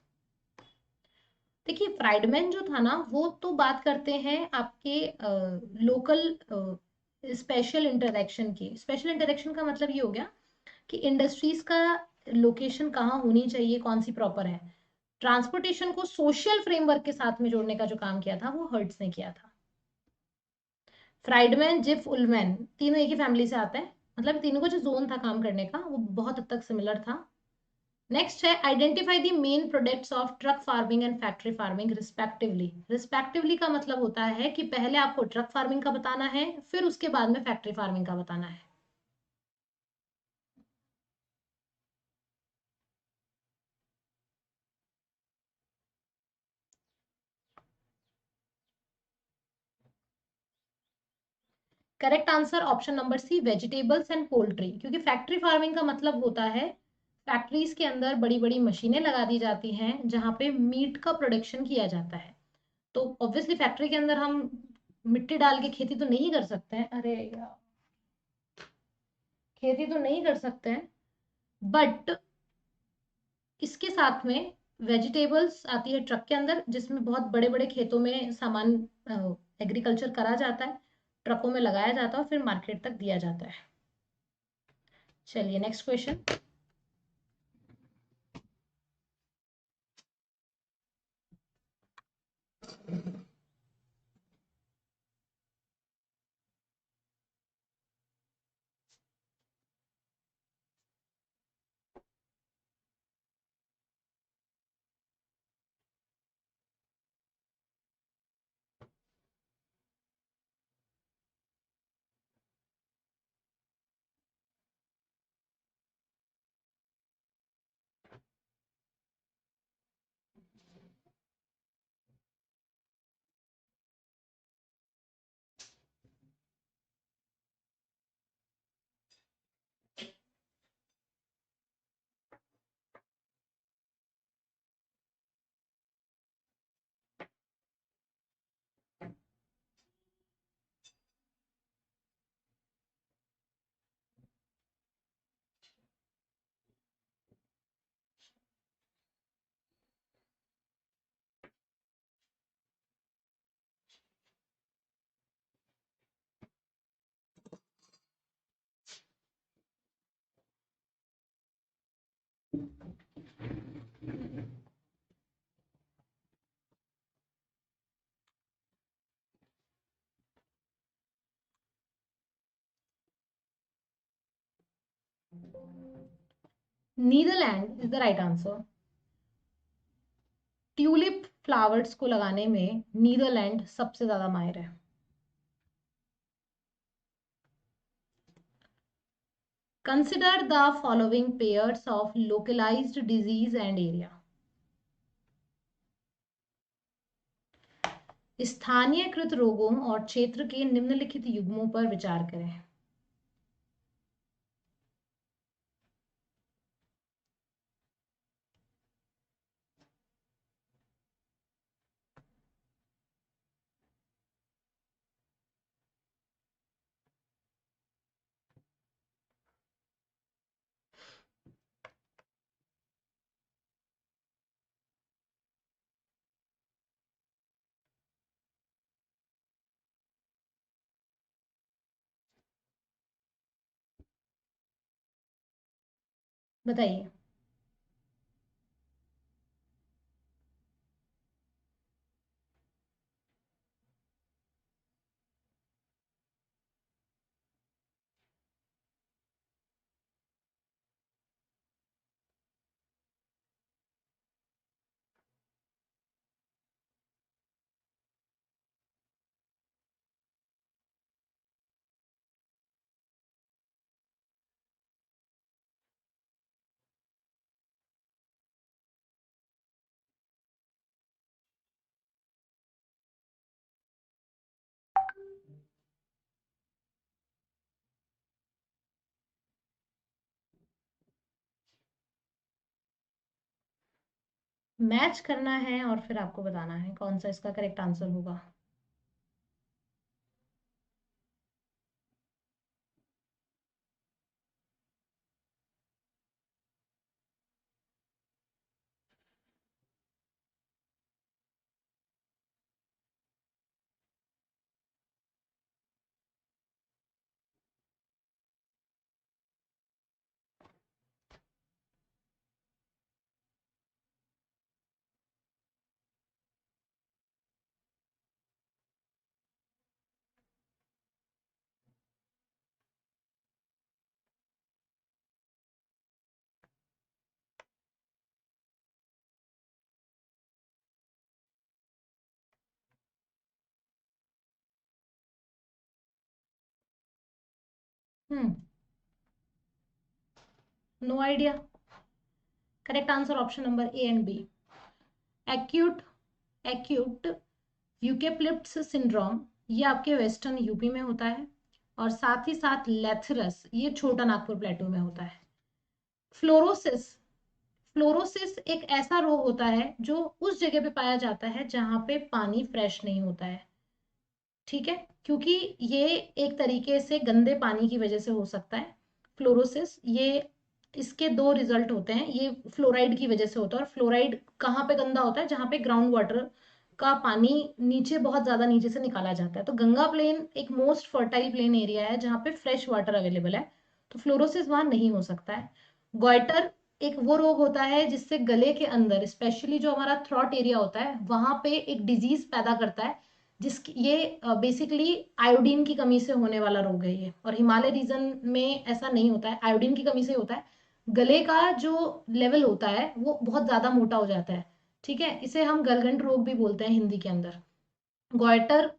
देखिए फ्राइडमैन जो था ना, वो तो बात करते हैं आपके लोकल स्पेशल इंटरेक्शन की। स्पेशल इंटरेक्शन का मतलब ये हो गया कि इंडस्ट्रीज का लोकेशन कहाँ होनी चाहिए, कौन सी प्रॉपर है। ट्रांसपोर्टेशन को सोशल फ्रेमवर्क के साथ में जोड़ने का जो काम किया था वो हर्ट्स ने किया था। फ्राइडमैन, जिफ, उलमैन, तीनों एक ही फैमिली से आते हैं, मतलब तीनों का जो जोन था काम करने का वो बहुत हद तक सिमिलर था। नेक्स्ट है identify the main products of truck farming and factory farming respectively. Respectively का मतलब होता है कि पहले आपको ट्रक फार्मिंग का बताना है, फिर उसके बाद में फैक्ट्री फार्मिंग का बताना है। Correct answer option number C, vegetables and poultry. क्योंकि फैक्ट्री फार्मिंग का मतलब होता है फैक्ट्रीज के अंदर बड़ी बड़ी मशीनें लगा दी जाती हैं जहां पे मीट का प्रोडक्शन किया जाता है। तो ऑब्वियसली फैक्ट्री के अंदर हम मिट्टी डाल के खेती तो नहीं कर सकते हैं, अरे यार, खेती तो नहीं कर सकते हैं। बट इसके साथ में वेजिटेबल्स आती है ट्रक के अंदर, जिसमें बहुत बड़े बड़े खेतों में सामान एग्रीकल्चर करा जाता है, ट्रकों में लगाया जाता है और फिर मार्केट तक दिया जाता है। चलिए next question. Netherland is the right answer. Tulip flowers को लगाने में नीदरलैंड सबसे ज्यादा माहिर है। Consider the following pairs of localized disease and area. स्थानीयकृत रोगों और क्षेत्र के निम्नलिखित युग्मों पर विचार करें। बताइए। मैच करना है और फिर आपको बताना है कौन सा इसका करेक्ट आंसर होगा। Hmm. No idea. Correct answer option number A and B. Acute acute eucalyptus syndrome ये आपके वेस्टर्न यूपी में होता है, और साथ ही साथ लेथरस ये छोटा नागपुर प्लेटो में होता है। फ्लोरोसिस फ्लोरोसिस एक ऐसा रोग होता है जो उस जगह पे पाया जाता है जहां पे पानी फ्रेश नहीं होता है। ठीक है, क्योंकि ये एक तरीके से गंदे पानी की वजह से हो सकता है फ्लोरोसिस। ये इसके दो रिजल्ट होते हैं, ये फ्लोराइड की वजह से होता है। और फ्लोराइड कहाँ पे गंदा होता है? जहाँ पे ग्राउंड वाटर का पानी नीचे, बहुत ज्यादा नीचे से निकाला जाता है। तो गंगा प्लेन एक मोस्ट फर्टाइल प्लेन एरिया है जहाँ पे फ्रेश वाटर अवेलेबल है, तो फ्लोरोसिस वहां नहीं हो सकता है। गॉइटर एक वो रोग होता है जिससे गले के अंदर, स्पेशली जो हमारा थ्रॉट एरिया होता है, वहां पे एक डिजीज पैदा करता है, जिसकी ये बेसिकली आयोडीन की कमी से होने वाला रोग है ये। और हिमालय रीजन में ऐसा नहीं होता है, आयोडीन की कमी से होता है। गले का जो लेवल होता है वो बहुत ज्यादा मोटा हो जाता है। ठीक है, इसे हम गलगंड रोग भी बोलते हैं हिंदी के अंदर। गॉइटर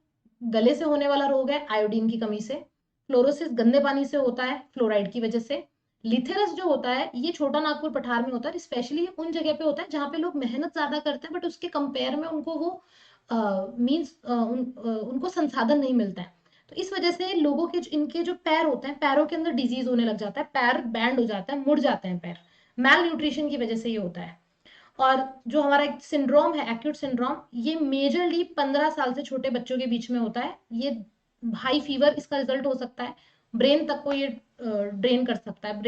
गले से होने वाला रोग है आयोडीन की कमी से। फ्लोरोसिस गंदे पानी से होता है फ्लोराइड की वजह से। लिथेरस जो होता है ये छोटा नागपुर पठार में होता है, स्पेशली उन जगह पे होता है जहाँ पे लोग मेहनत ज्यादा करते हैं, बट उसके कंपेयर में उनको वो उनको संसाधन नहीं मिलता है। तो इस वजह से लोगों के इनके जो पैर होते हैं, पैरों के अंदर डिजीज होने लग जाता है, पैर बैंड हो जाता है, मुड़ जाते हैं पैर। मैल न्यूट्रिशन की वजह से ये होता है। और जो हमारा एक सिंड्रोम है एक्यूट सिंड्रोम, ये मेजरली 15 साल से छोटे बच्चों के बीच में होता है। ये हाई फीवर इसका रिजल्ट हो सकता है। ब्रेन तक को ये ड्रेन कर सकता है,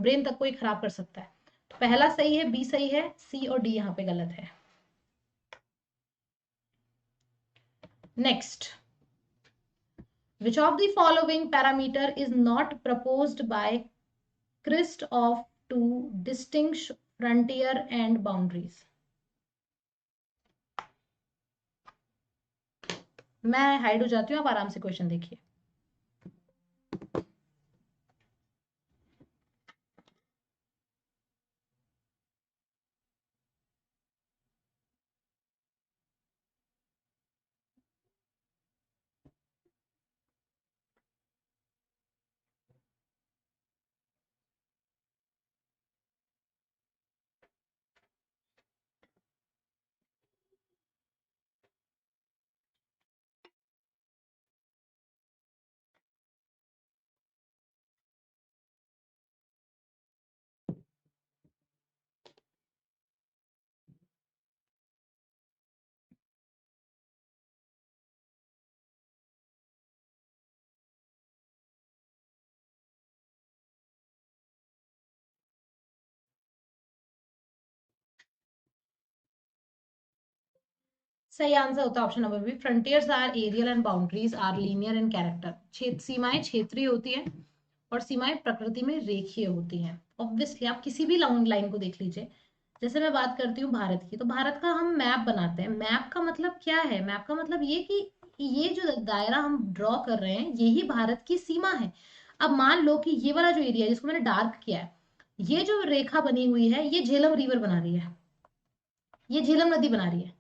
ब्रेन तक को ये खराब कर सकता है। तो पहला सही है, बी सही है, सी और डी यहाँ पे गलत है। Next, which of the following parameter is not proposed by Christ of two distinct frontier and boundaries? मैं हाइड हो जाती हूँ, आप आराम से क्वेश्चन देखिए। सही आंसर होता है option number B. Frontiers are areal and boundaries are linear in character. सीमाएं क्षेत्रीय होती हैं और सीमाएं प्रकृति में रेखीय होती हैं। ऑब्वियसली आप किसी भी लॉन्ग लाइन को देख लीजिए। जैसे मैं बात करती हूँ भारत की, तो भारत का हम मैप बनाते हैं। मैप का मतलब क्या है? मैप का मतलब ये कि ये जो दायरा हम ड्रॉ कर रहे हैं यही भारत की सीमा है। अब मान लो कि ये वाला जो एरिया है जिसको मैंने डार्क किया है, ये जो रेखा बनी हुई है ये झेलम रिवर बना रही है, ये झेलम नदी बना रही है।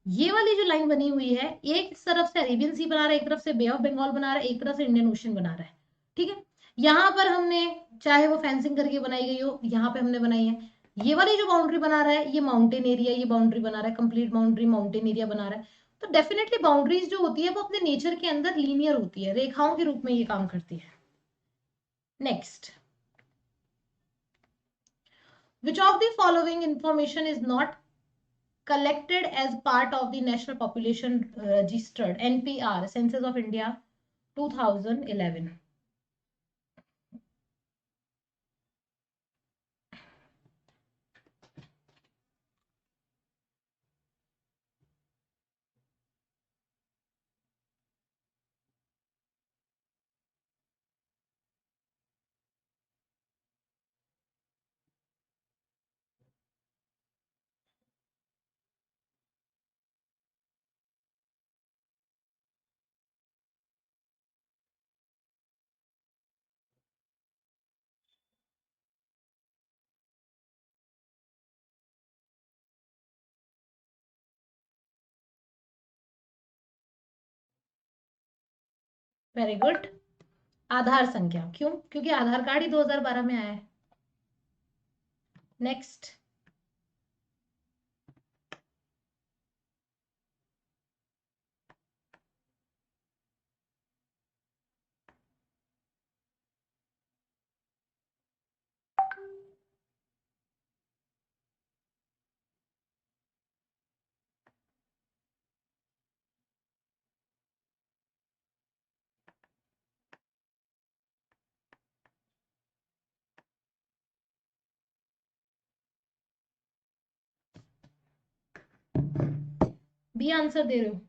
ये वाली जो लाइन बनी हुई है, एक तरफ से अरेबियन सी बना रहा है, एक तरफ से बे ऑफ बंगाल बना रहा है, एक तरफ से इंडियन ओशन बना रहा है। ठीक है, यहाँ पर हमने, चाहे वो फेंसिंग करके बनाई गई हो, यहाँ पे हमने बनाई है। ये वाली जो बाउंड्री बना रहा है ये माउंटेन एरिया, ये बाउंड्री बना रहा है, कंप्लीट बाउंड्री माउंटेन एरिया बना रहा है। तो डेफिनेटली बाउंड्रीज जो होती है वो अपने नेचर के अंदर लीनियर होती है, रेखाओं के रूप में ये काम करती है। Next, which of the following information is not collected as part of the National Population Registered NPR Census of India 2011? Very good, Aadhaar संख्या। क्यों? क्योंकि आधार कार्ड ही 2012 में आया है। नेक्स्ट, बी आंसर दे रहे हो?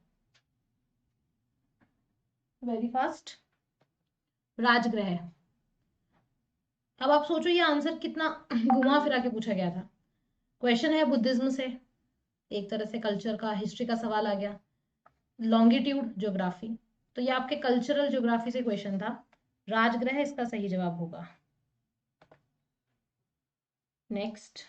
वेरी फास्ट, राजग्रह। अब आप सोचो ये आंसर कितना घुमा फिरा के पूछा गया था। क्वेश्चन है बुद्धिज्म से, एक तरह से कल्चर का, हिस्ट्री का सवाल आ गया, लॉन्गिट्यूड ज्योग्राफी, तो ये आपके कल्चरल ज्योग्राफी से क्वेश्चन था। राजग्रह इसका सही जवाब होगा। Next,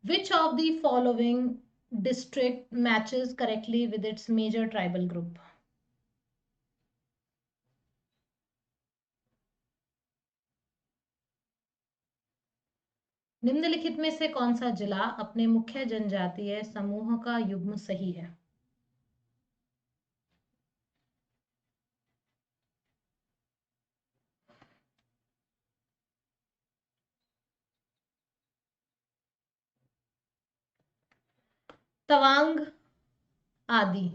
which of the following district matches correctly with its major tribal group? निम्नलिखित में से कौन सा जिला अपने मुख्य जनजातीय समूह का युग्म सही है? तवांग आदि।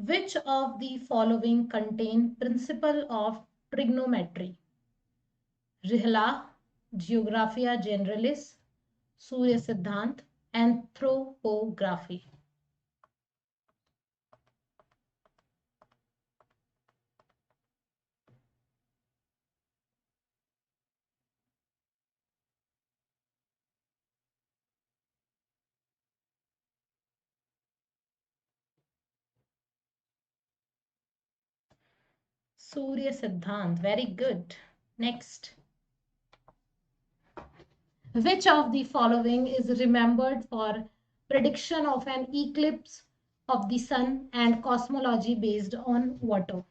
Which of the following contain principle of trigonometry? रिहला, जियोग्राफिया जनरलिस, सूर्य सिद्धांत, एंथ्रोपोग्राफी। सूर्य सिद्धांत, very good. Next, which of the following is remembered for prediction of an eclipse of the sun and cosmology based on water?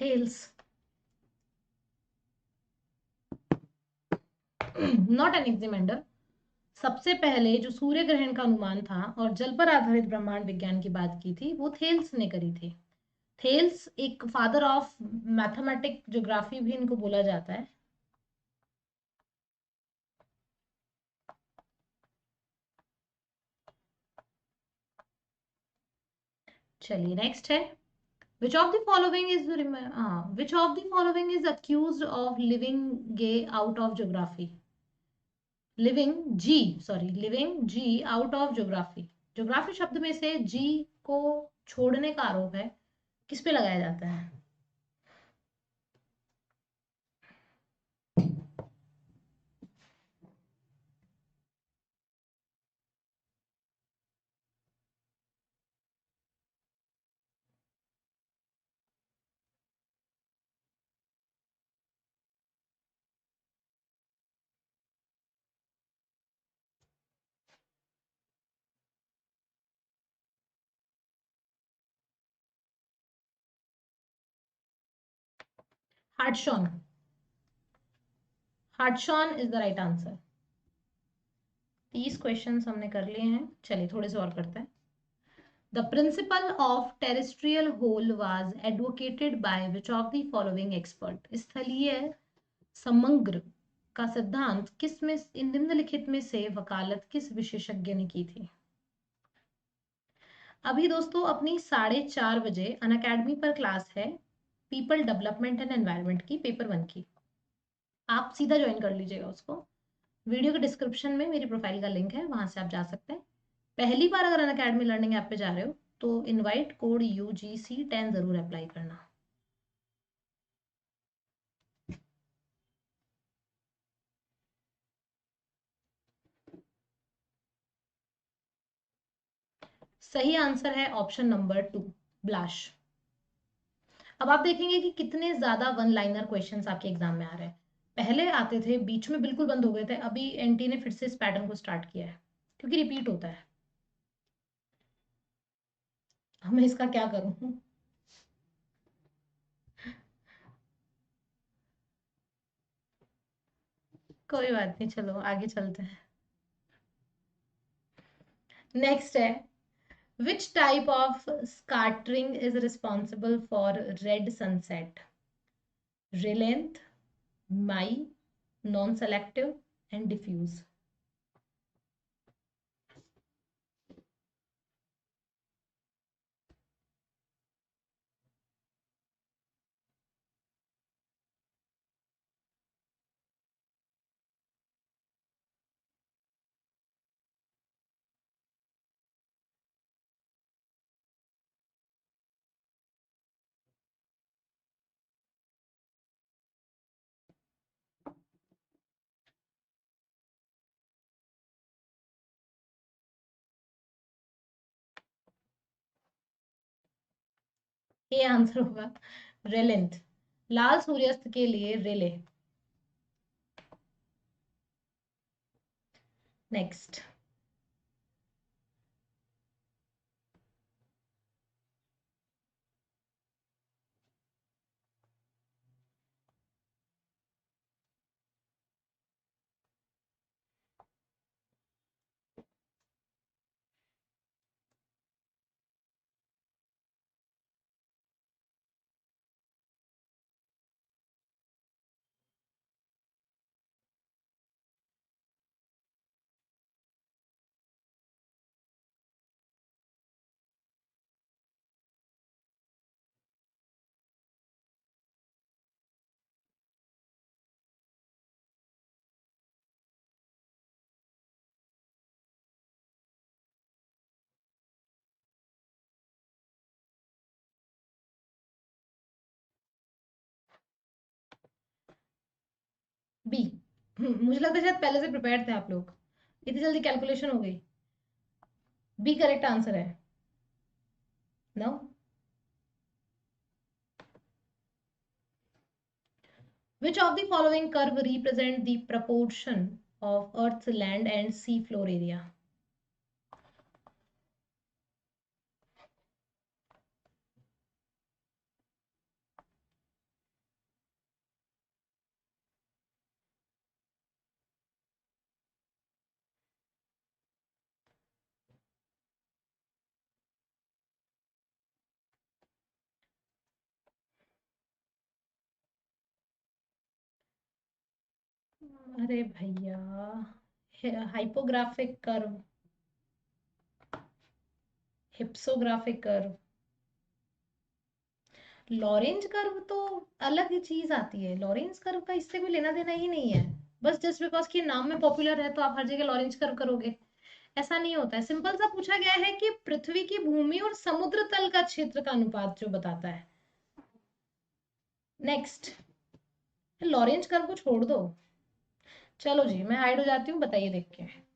Thales, not Anaximander. सबसे पहले जो सूर्य ग्रहण का अनुमान था और जल पर आधारित ब्रह्मांड विज्ञान की बात की थी वो थेल्स ने करी थी। थेल्स एक फादर ऑफ मैथमेटिक ज्योग्राफी भी इनको बोला जाता है। चलिए नेक्स्ट है, which of the following is which of the following is accused of living gay out of geography? Living G, sorry living G out of geography. Geography शब्द में से जी को छोड़ने का आरोप है, किस पे लगाया जाता है? Hartshorne, Hartshorne is the right answer. 30 questions हमने कर लिए हैं, चलिए थोड़े से और करते हैं। The principle of terrestrial whole was advocated by which of the following expert? स्थलीय समग्र का सिद्धांत किस में इन निम्नलिखित में से वकालत किस विशेषज्ञ ने की थी? अभी दोस्तों अपनी 4:30 बजे अनअकैडमी पर क्लास है पीपल डेवलपमेंट एंड एनवायरनमेंट की, पेपर 1 की। आप सीधा ज्वाइन कर लीजिएगा उसको। वीडियो के डिस्क्रिप्शन में मेरी प्रोफाइल का लिंक है, वहां से आप जा सकते हैं। पहली बार अगर अनअकैडमी लर्निंग ऐप पे जा रहे हो तो इनवाइट कोड UGC10 जरूर अप्लाई करना। सही आंसर है ऑप्शन नंबर 2, ब्लाश। अब आप देखेंगे कि कितने ज्यादा वन लाइनर क्वेश्चंस आपके एग्जाम में आ रहे हैं। पहले आते थे, बीच में बिल्कुल बंद हो गए थे, अभी एनटी ने फिर से इस पैटर्न को स्टार्ट किया है क्योंकि रिपीट होता है। अब मैं इसका क्या करूं? कोई बात नहीं, चलो आगे चलते हैं। नेक्स्ट है, which type of scattering is responsible for red sunset? ray length, my, non-selective and diffuse। ये आंसर होगा रे लेंथ, लाल सूर्यास्त के लिए रेले। Next, B. मुझे लगता है शायद पहले से प्रिपेयर थे आप लोग, इतनी जल्दी कैलकुलेशन हो गई। बी करेक्ट आंसर है। No, which of the following curve represent the proportion of earth's land and sea floor area? अरे भैया, हाइपोग्राफिक कर्व, हिप्सोग्राफिक कर्व, लॉरेंज कर्व तो अलग ही चीज आती है। लॉरेंज कर्व का इससे कोई लेना देना ही नहीं है। बस जस्ट बिकॉज कि नाम में पॉपुलर है तो आप हर जगह लॉरेंज कर्व करोगे, ऐसा नहीं होता है। सिंपल सा पूछा गया है कि पृथ्वी की भूमि और समुद्र तल का क्षेत्र का अनुपात जो बताता है। नेक्स्ट, लॉरेंज कर्व को छोड़ दो। चलो जी, मैं हाइड हो जाती हूँ, बताइए देख के।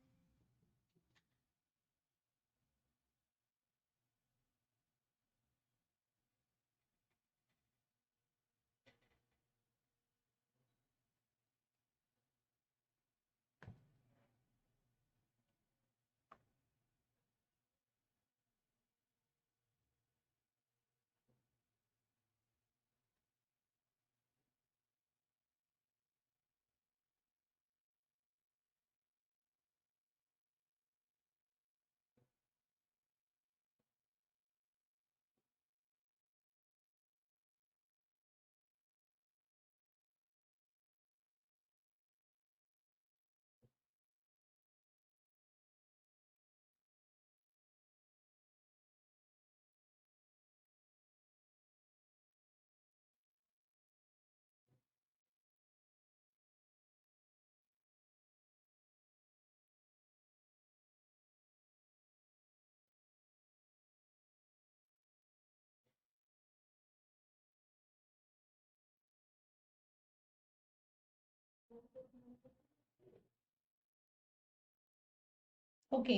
ओके,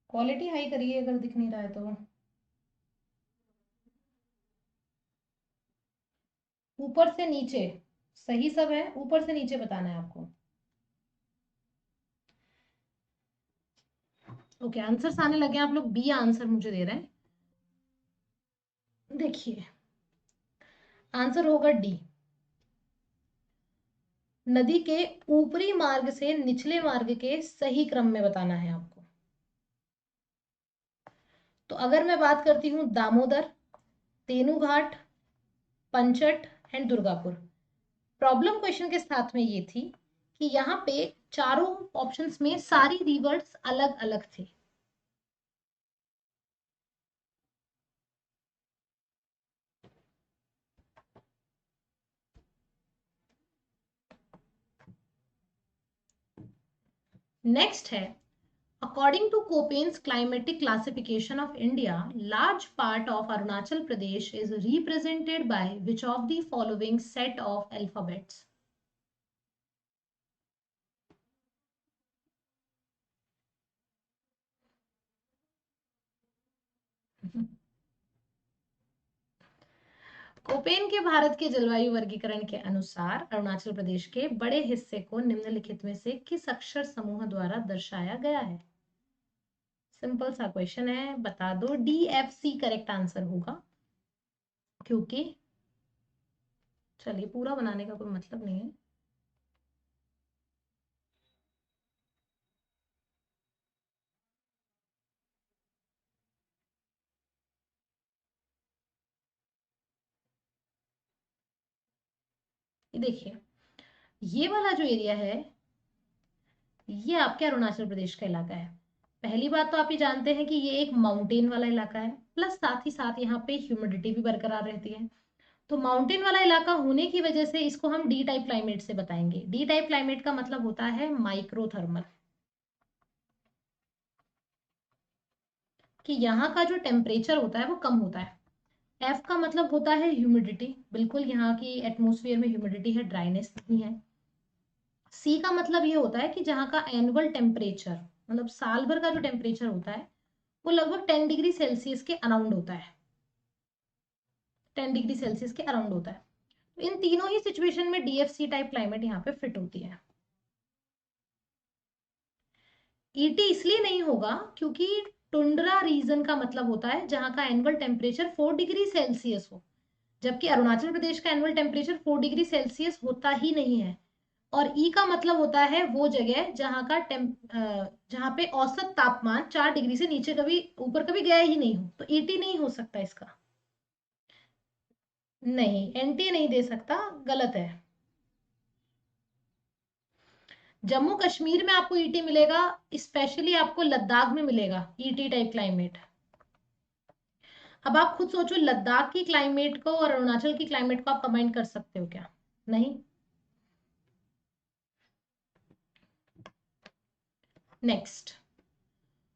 क्वालिटी हाई करिए अगर दिख नहीं रहा है तो। ऊपर से नीचे सही सब है, ऊपर से नीचे बताना है आपको। ओके, आंसर्स आने लगे हैं। आप लोग बी आंसर मुझे दे रहे हैं। देखिए, आंसर होगा डी। नदी के ऊपरी मार्ग से निचले मार्ग के सही क्रम में बताना है आपको। तो अगर मैं बात करती हूँ Damodar, Tenughat, Panchet and Durgapur, problem question के साथ में ये थी कि यहाँ पे चारों ऑप्शंस में सारी रिवर्स अलग अलग थे। नेक्स्ट है, according to Köppen's climatic classification of India, large part of Arunachal Pradesh is represented by which of the following set of alphabets? Koppen के भारत के जलवायु वर्गीकरण के अनुसार अरुणाचल प्रदेश के बड़े हिस्से को निम्नलिखित में से किस अक्षर समूह द्वारा दर्शाया गया है? सिंपल सा क्वेश्चन है, बता दो। DFC करेक्ट आंसर होगा, क्योंकि चलिए पूरा बनाने का कोई मतलब नहीं है। ये देखिए, ये वाला जो एरिया है ये आपके अरुणाचल प्रदेश का इलाका है। पहली बात तो आप ये जानते हैं कि ये एक माउंटेन वाला इलाका है, प्लस साथ ही साथ यहाँ पे ह्यूमिडिटी भी बरकरार रहती है। तो माउंटेन वाला इलाका होने की वजह से इसको हम डी टाइप क्लाइमेट से बताएंगे। डी टाइप क्लाइमेट का मतलब होता है माइक्रोथर्मल, कि यहाँ का जो टेम्परेचर होता है वो कम होता है। एफ का मतलब होता है ह्यूमिडिटी, बिल्कुल यहाँ की एटमोसफियर में ह्यूमिडिटी है, ड्राइनेस नहीं है। सी का मतलब ये होता है कि जहाँ का एनुअल टेम्परेचर, मतलब साल भर का जो टेम्परेचर होता है वो लगभग 10 डिग्री सेल्सियस के अराउंड होता है। 10 डिग्री सेल्सियस के अराउंड होता है। तो इन तीनों ही सिचुएशन में DFC टाइप क्लाइमेट यहाँ पे फिट होती है। ईटी इसलिए नहीं होगा क्योंकि टुंड्रा रीजन का मतलब होता है जहां का एनुअल टेम्परेचर 4 डिग्री सेल्सियस हो, जबकि अरुणाचल प्रदेश का एनुअल टेम्परेचर 4 डिग्री सेल्सियस होता ही नहीं है। और ई का मतलब होता है वो जगह जहां का जहां पे औसत तापमान 4 डिग्री से नीचे कभी ऊपर कभी गया ही नहीं हो, तो ईटी नहीं हो सकता इसका। नहीं, एनटी नहीं दे सकता, गलत है। जम्मू कश्मीर में आपको ईटी मिलेगा, स्पेशली आपको लद्दाख में मिलेगा ईटी टाइप क्लाइमेट। अब आप खुद सोचो, लद्दाख की क्लाइमेट को और अरुणाचल की क्लाइमेट को आप कंबाइन कर सकते हो क्या? नहीं। Next,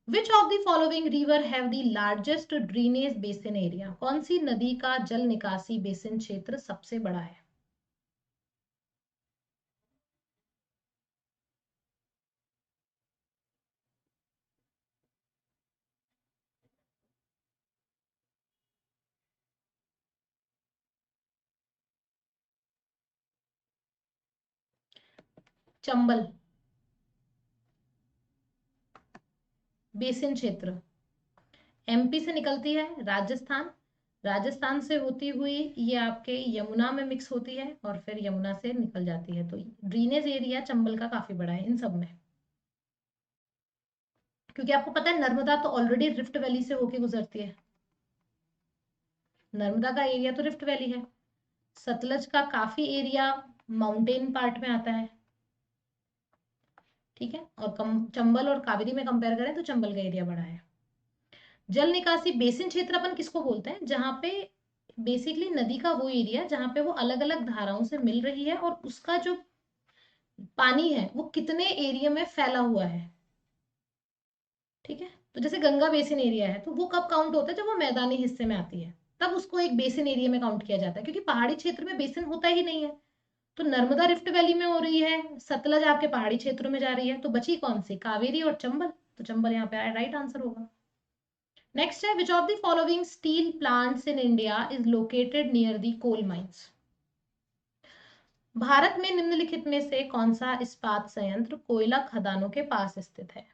which of the following river have the largest drainage basin area? कौन सी नदी का जल निकासी बेसिन क्षेत्र सबसे बड़ा है? चंबल बेसिन क्षेत्र एमपी से निकलती है, राजस्थान, राजस्थान से होती हुई ये आपके यमुना में मिक्स होती है और फिर यमुना से निकल जाती है। तो ड्रेनेज एरिया चंबल का काफी बड़ा है इन सब में, क्योंकि आपको पता है नर्मदा तो ऑलरेडी रिफ्ट वैली से होके गुजरती है। नर्मदा का एरिया तो रिफ्ट वैली है। सतलज का काफी एरिया माउंटेन पार्ट में आता है, ठीक है। और चंबल और कावेरी में कंपेयर करें तो चंबल का एरिया बड़ा है। जल निकासी बेसिन क्षेत्र अपन किसको बोलते हैं? जहां पे बेसिकली नदी का वो एरिया जहां पे वो अलग अलग धाराओं से मिल रही है और उसका जो पानी है वो कितने एरिया में फैला हुआ है, ठीक है। तो जैसे गंगा बेसिन एरिया है, तो वो कब काउंट होता है? जब वो मैदानी हिस्से में आती है, तब उसको एक बेसिन एरिया में काउंट किया जाता है, क्योंकि पहाड़ी क्षेत्र में बेसिन होता ही नहीं है। तो नर्मदा रिफ्ट वैली में हो रही है, सतलज आपके पहाड़ी क्षेत्रों में जा रही है, तो बची कौन सी? कावेरी और चंबल। तो चंबल यहाँ पे राइट आंसर होगा। नेक्स्ट है, which of the following steel plants in India is located near the coal mines? भारत में निम्नलिखित में से कौन सा इस्पात संयंत्र कोयला खदानों के पास स्थित है?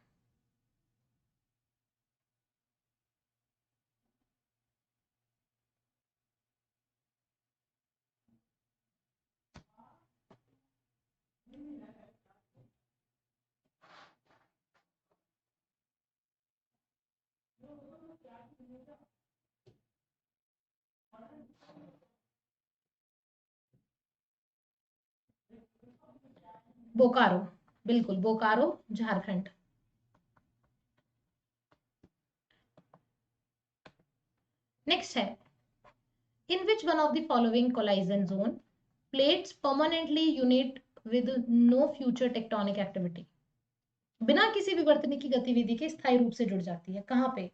बोकारो, बिल्कुल बोकारो, झारखंड। नेक्स्ट है, in which one of the following collision zone plates permanently unit with no future tectonic activity? बिना किसी विवर्तन की गतिविधि के स्थायी रूप से जुड़ जाती है, कहां पे?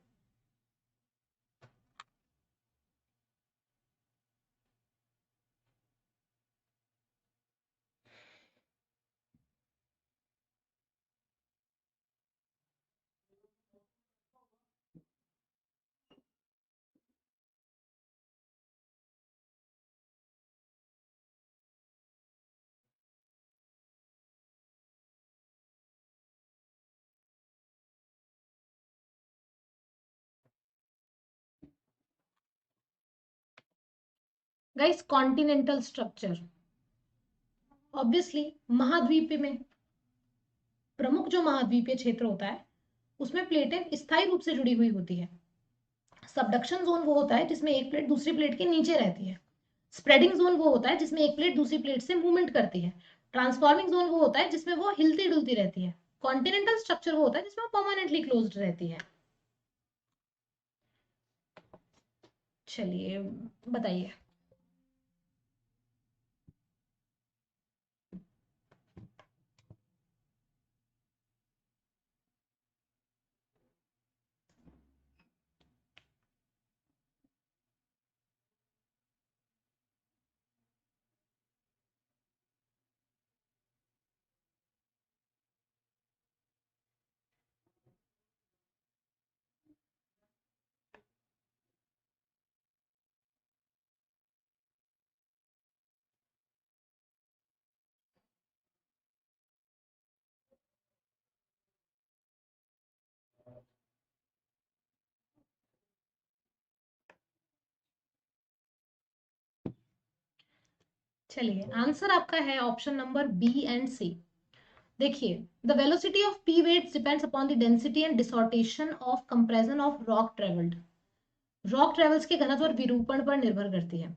गाइस, कॉन्टिनेंटल स्ट्रक्चर, ऑब्वियसली महाद्वीप में प्रमुख जो महाद्वीपीय क्षेत्र होता है उसमें प्लेटें स्थायी रूप से जुड़ी हुई होती है। सबडक्शन जोन वो होता है जिसमें एक प्लेट दूसरी प्लेट के नीचे रहती है। स्प्रेडिंग जोन वो होता है जिसमें एक प्लेट दूसरी प्लेट से मूवमेंट करती है। ट्रांसफॉर्मिंग जोन वो होता है जिसमें वो हिलती डुलती रहती है। कॉन्टिनेंटल स्ट्रक्चर वो होता है जिसमें वो परमानेंटली क्लोज्ड रहती है। चलिए बताइए। चलिए आंसर आपका है option number B and C. देखिए, the velocity of P waves depends upon the density and dissertation of compression of rock travelled. Rock travels के घनत्व और विरूपण पर निर्भर करती है।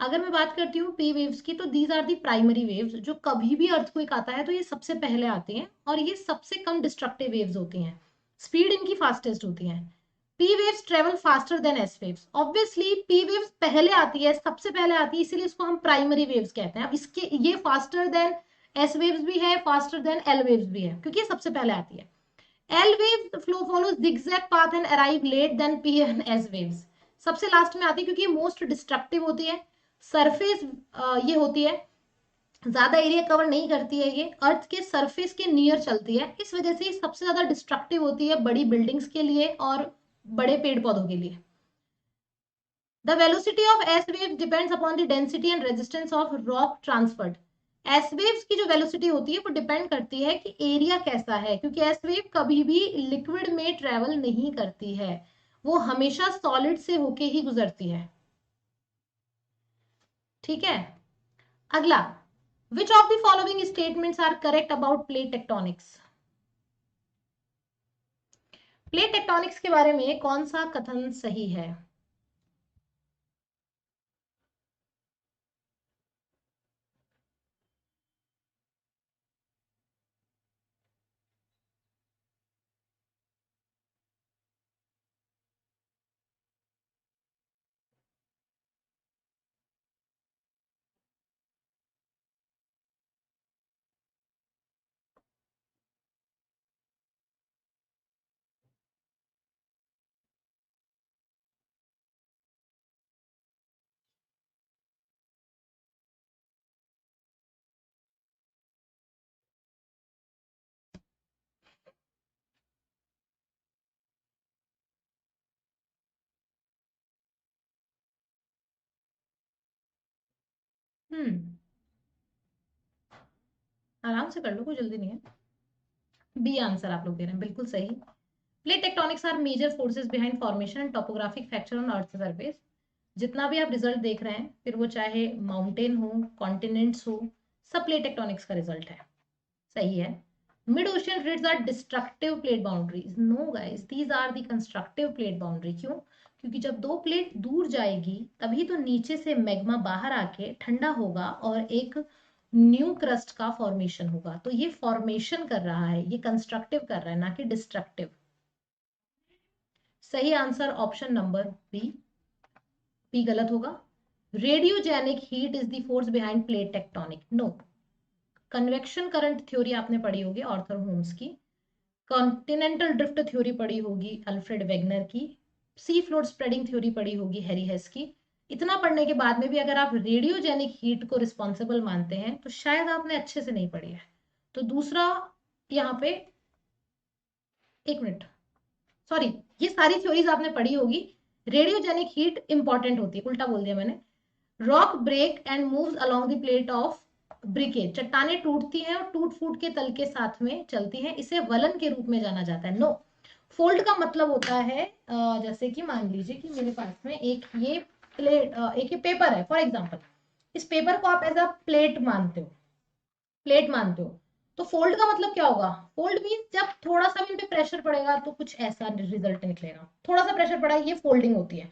अगर मैं बात करती हूँ पी वेव्स की, तो these are the primary waves, जो कभी भी अर्थक्वेक आता है तो ये सबसे पहले आती हैं और ये सबसे कम डिस्ट्रक्टिव वेव्स होती हैं, स्पीड इनकी फास्टेस्ट होती है। P waves travel faster than S waves, obviously P waves पहले आती है, सबसे पहले आती है, इसीलिए इसको हम प्राइमरी वेव्स कहते हैं। अब इसके ये फास्टर देन एस वेव्स भी है, फास्टर देन एल वेव्स भी है, क्योंकि ये सबसे पहले आती है। L wave flow follows zigzag path and arrive late than p and s waves, सबसे लास्ट में आती है क्योंकि मोस्ट डिस्ट्रक्टिव होती है, सरफेस ये होती है, ज्यादा एरिया कवर नहीं करती है, ये अर्थ के सरफेस के नियर चलती है, इस वजह से सबसे ज्यादा डिस्ट्रक्टिव होती है बड़ी बिल्डिंग्स के लिए और बड़े पेड़ पौधों के लिए। The velocity of S waves depends upon the density and resistance of rock transferred. S waves की जो वेलोसिटी होती है वो डिपेंड करती है कि एरिया कैसा है, क्योंकि एस वेव कभी भी लिक्विड में ट्रेवल नहीं करती है, वो हमेशा सॉलिड से होके ही गुजरती है। ठीक है, अगला, which of the following statements are correct about plate tectonics? Plate tectonics के बारे में कौन सा कथन सही है? हम्म, आराम से कर लो, कोई जल्दी नहीं है। बी आंसर आप लोग दे रहे हैं, बिल्कुल सही। Plate tectonics are major forces behind formation and topographic fracture on earth surface. जितना भी आप रिजल्ट देख रहे हैं, फिर वो चाहे माउंटेन हो, कॉन्टिनेंट्स हो, सब प्लेट टेक्टोनिक्स का रिजल्ट है। सही है। Mid ocean plates are destructive plate boundaries, no guys, these are the constructive plate boundary. क्यों? क्योंकि जब दो प्लेट दूर जाएगी तभी तो नीचे से मैग्मा बाहर आके ठंडा होगा और एक न्यू क्रस्ट का फॉर्मेशन होगा, तो ये फॉर्मेशन कर रहा है, ये कंस्ट्रक्टिव कर रहा है, ना कि डिस्ट्रक्टिव। सही answer option number B. B गलत होगा। Radiogenic heat is the force behind plate tectonic, no. Convection current theory आपने पढ़ी होगी आर्थर होम्स की, कॉन्टिनेंटल ड्रिफ्ट थ्योरी पढ़ी होगी अल्फ्रेड वेगनर की, सी फ्लोर स्प्रेडिंग थ्योरी पढ़ी होगी हैरी हेस की। इतना पढ़ने के बाद में भी अगर आप रेडियोजेनिक हीट को रिस्पॉन्सिबल मानते हैं तो शायद आपने अच्छे से नहीं पढ़ी है। तो दूसरा यहाँ पे, एक मिनट, सॉरी, ये सारी थ्योरीज आपने पढ़ी होगी। रेडियोजेनिक हीट इंपॉर्टेंट होती है, उल्टा बोल दिया मैंने। Rock break and moves along the plate of breakage, चट्टाने टूटती हैं और टूट फूट के तल के साथ में चलती हैं, इसे वलन के रूप में जाना जाता है, नो। फोल्ड का मतलब होता है जैसे कि मान लीजिए कि मेरे पास में एक ये प्लेट, एक ये पेपर है फॉर एग्जांपल, इस पेपर को आप एज अ प्लेट मानते हो, प्लेट मानते हो, तो फोल्ड का मतलब क्या होगा? फोल्ड मीन जब थोड़ा सा भी इन पे प्रेशर पड़ेगा तो कुछ ऐसा रिजल्ट निकलेगा, थोड़ा सा प्रेशर पड़ा, ये फोल्डिंग होती है।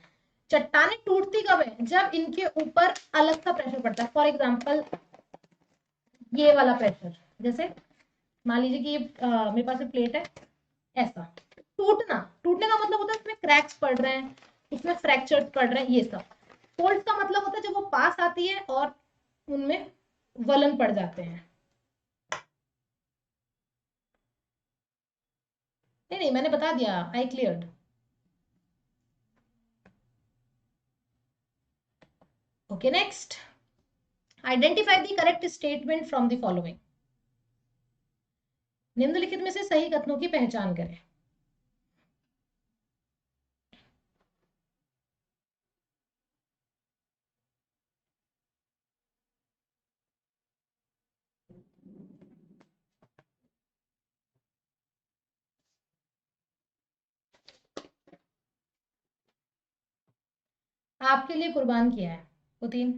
चट्टाने टूटती कब है? जब इनके ऊपर अलग सा प्रेशर पड़ता है, फॉर एग्जाम्पल ये वाला प्रेशर, जैसे मान लीजिए कि ये मेरे पास प्लेट है, ऐसा टूटना, टूटने का मतलब होता है इसमें क्रैक्स पड़ रहे हैं, इसमें फ्रैक्चर्स पड़ रहे हैं, ये सब। फोल्ड का मतलब होता है जब वो पास आती है और उनमें वलन पड़ जाते हैं। नहीं नहीं, मैंने बता दिया, आई cleared. Okay, next, identify the correct statement from the following. निम्नलिखित में से सही कथनों की पहचान करें। आपके लिए कुर्बान किया है वो तीन।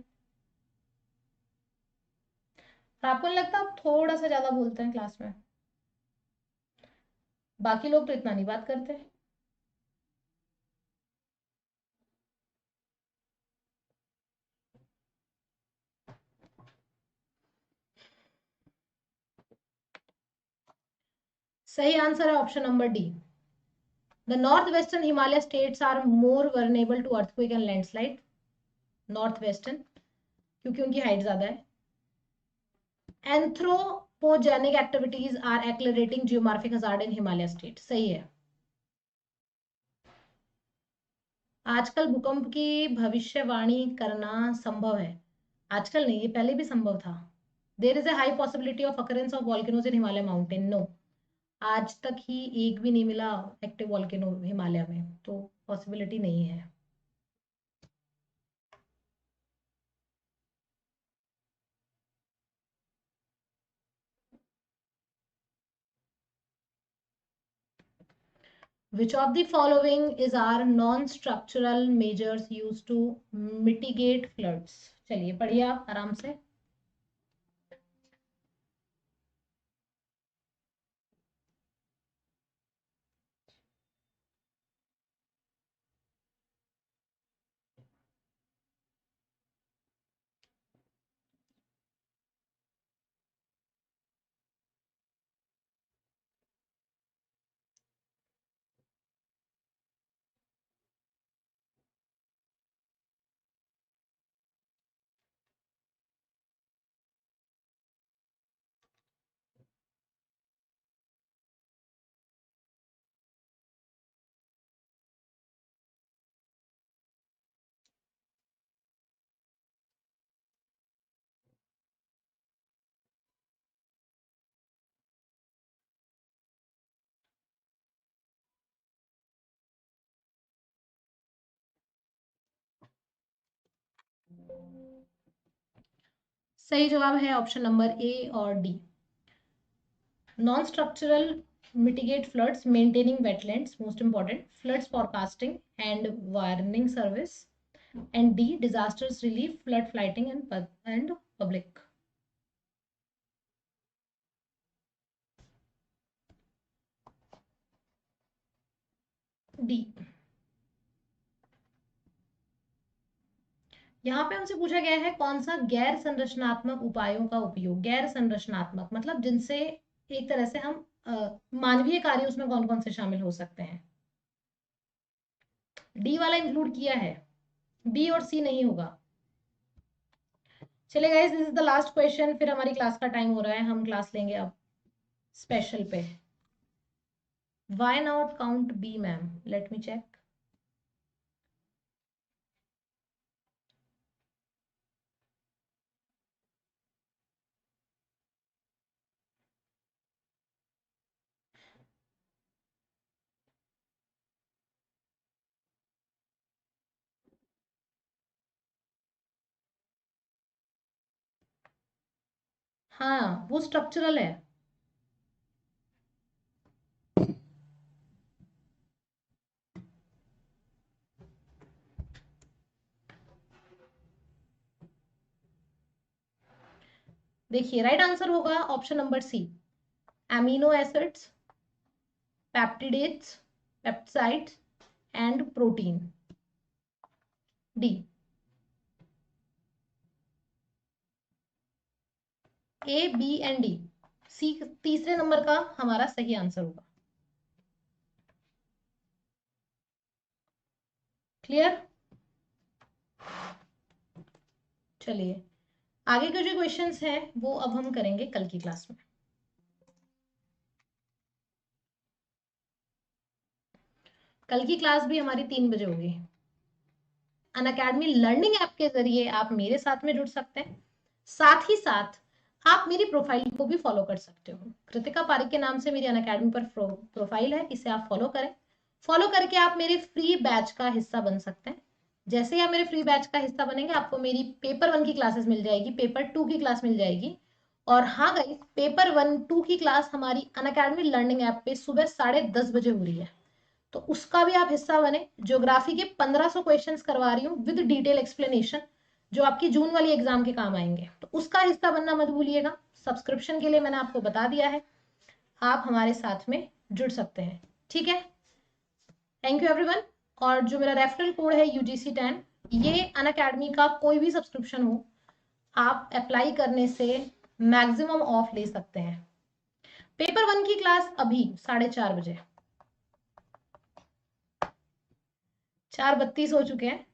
और आपको नहीं लगता आप थोड़ा सा ज्यादा बोलते हैं क्लास में? बाकी लोग तो इतना नहीं बात करते। सही आंसर है option number D. The north western Himalaya states are more vulnerable to earthquake and landslide. North western, क्योंकि उनकी हाइट ज्यादा है। Anthropogenic activities are accelerating geomorphic hazard in Himalaya state. सही है। आजकल भूकंप की भविष्यवाणी करना संभव है। आजकल नहीं, ये पहले भी संभव था। There is a high possibility of occurrence of volcanoes in Himalaya mountain. No, आज तक ही एक भी नहीं मिला एक्टिव वॉल्केनो हिमालय में, तो पॉसिबिलिटी नहीं है। Which of the following is our non-structural measures used to mitigate floods? चलिए पढ़िए आप आराम से। सही जवाब है ऑप्शन नंबर ए और D. Non structural mitigate floods, maintaining wetlands, most important, floods forecasting and warning service, and D, disasters relief, flood fighting and public. D. यहाँ पे हमसे पूछा गया है कौन सा गैर संरचनात्मक उपायों का उपयोग। गैर संरचनात्मक मतलब जिनसे एक तरह से हम मानवीय कार्य उसमें कौन कौन से शामिल हो सकते हैं। डी वाला इंक्लूड किया है, बी और सी नहीं होगा। चलिए guys, this is the last question, फिर हमारी क्लास का टाइम हो रहा है, हम क्लास लेंगे अब स्पेशल पे। Why not count B, ma'am? Let me check. हाँ, वो स्ट्रक्चरल है। देखिए राइट आंसर होगा option number C, amino acids, पेप्टिडेट्स, peptides and protein. D. A, B and D. C तीसरे नंबर का हमारा सही आंसर होगा। क्लियर? चलिए आगे के जो क्वेश्चंस हैं वो अब हम करेंगे कल की क्लास में। कल की क्लास भी हमारी 3 बजे होगी। अनअकैडमी लर्निंग ऐप के जरिए आप मेरे साथ में जुड़ सकते हैं, साथ ही साथ आप मेरी प्रोफाइल को भी फॉलो कर सकते हो। कृतिका पारिक के नाम से मेरी अनअकैडमी पर प्रोफाइल है, इसे आप फॉलो करें। फॉलो करके आप मेरे फ्री बैच का हिस्सा बन सकते हैं। जैसे ही आप मेरे फ्री बैच का हिस्सा बनेंगे आपको मेरी पेपर 1 की क्लासेस मिल जाएगी, पेपर 2 की क्लास मिल जाएगी। और हाँ गाइस, पेपर 1, 2 की क्लास हमारी अनअकैडमी लर्निंग ऐप पे सुबह 10:30 बजे हो रही है, तो उसका भी आप हिस्सा बने। ज्योग्राफी के 1500 क्वेश्चंस करवा रही हूँ विद डिटेल एक्सप्लेनेशन, जो आपकी जून वाली एग्जाम के काम आएंगे, तो उसका हिस्सा बनना मत भूलिएगा। सब्सक्रिप्शन के लिए मैंने आपको बता दिया है, आप हमारे साथ में जुड़ सकते हैं। ठीक है, थैंक यू एवरीवन। और जो मेरा रेफरल कोड है UGC10, ये अनअकैडमी का कोई भी सब्सक्रिप्शन हो, आप अप्लाई करने से मैक्सिमम ऑफ ले सकते हैं। पेपर 1 की क्लास अभी 4:30 बजे, 4:32 हो चुके हैं।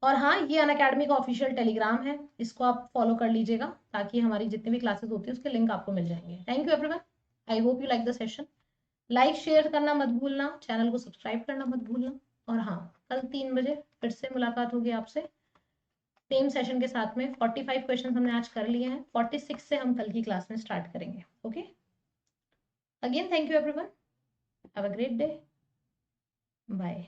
और हाँ, ये अनअकैडमी का ऑफिशियल टेलीग्राम है, इसको आप फॉलो कर लीजिएगा ताकि हमारी जितनी भी क्लासेस होती है उसके लिंक आपको मिल जाएंगे। Thank you everyone, I hope you like the session. Like share करना मत भूलना, चैनल को सब्सक्राइब करना मत भूलना। और हाँ, कल 3 बजे फिर से मुलाकात होगी आपसे सेम सेशन के साथ में। 45 क्वेश्चन हमने आज कर लिए हैं, 46 से हम कल की क्लास में स्टार्ट करेंगे। Okay, again thank you everyone, have a great day, bye.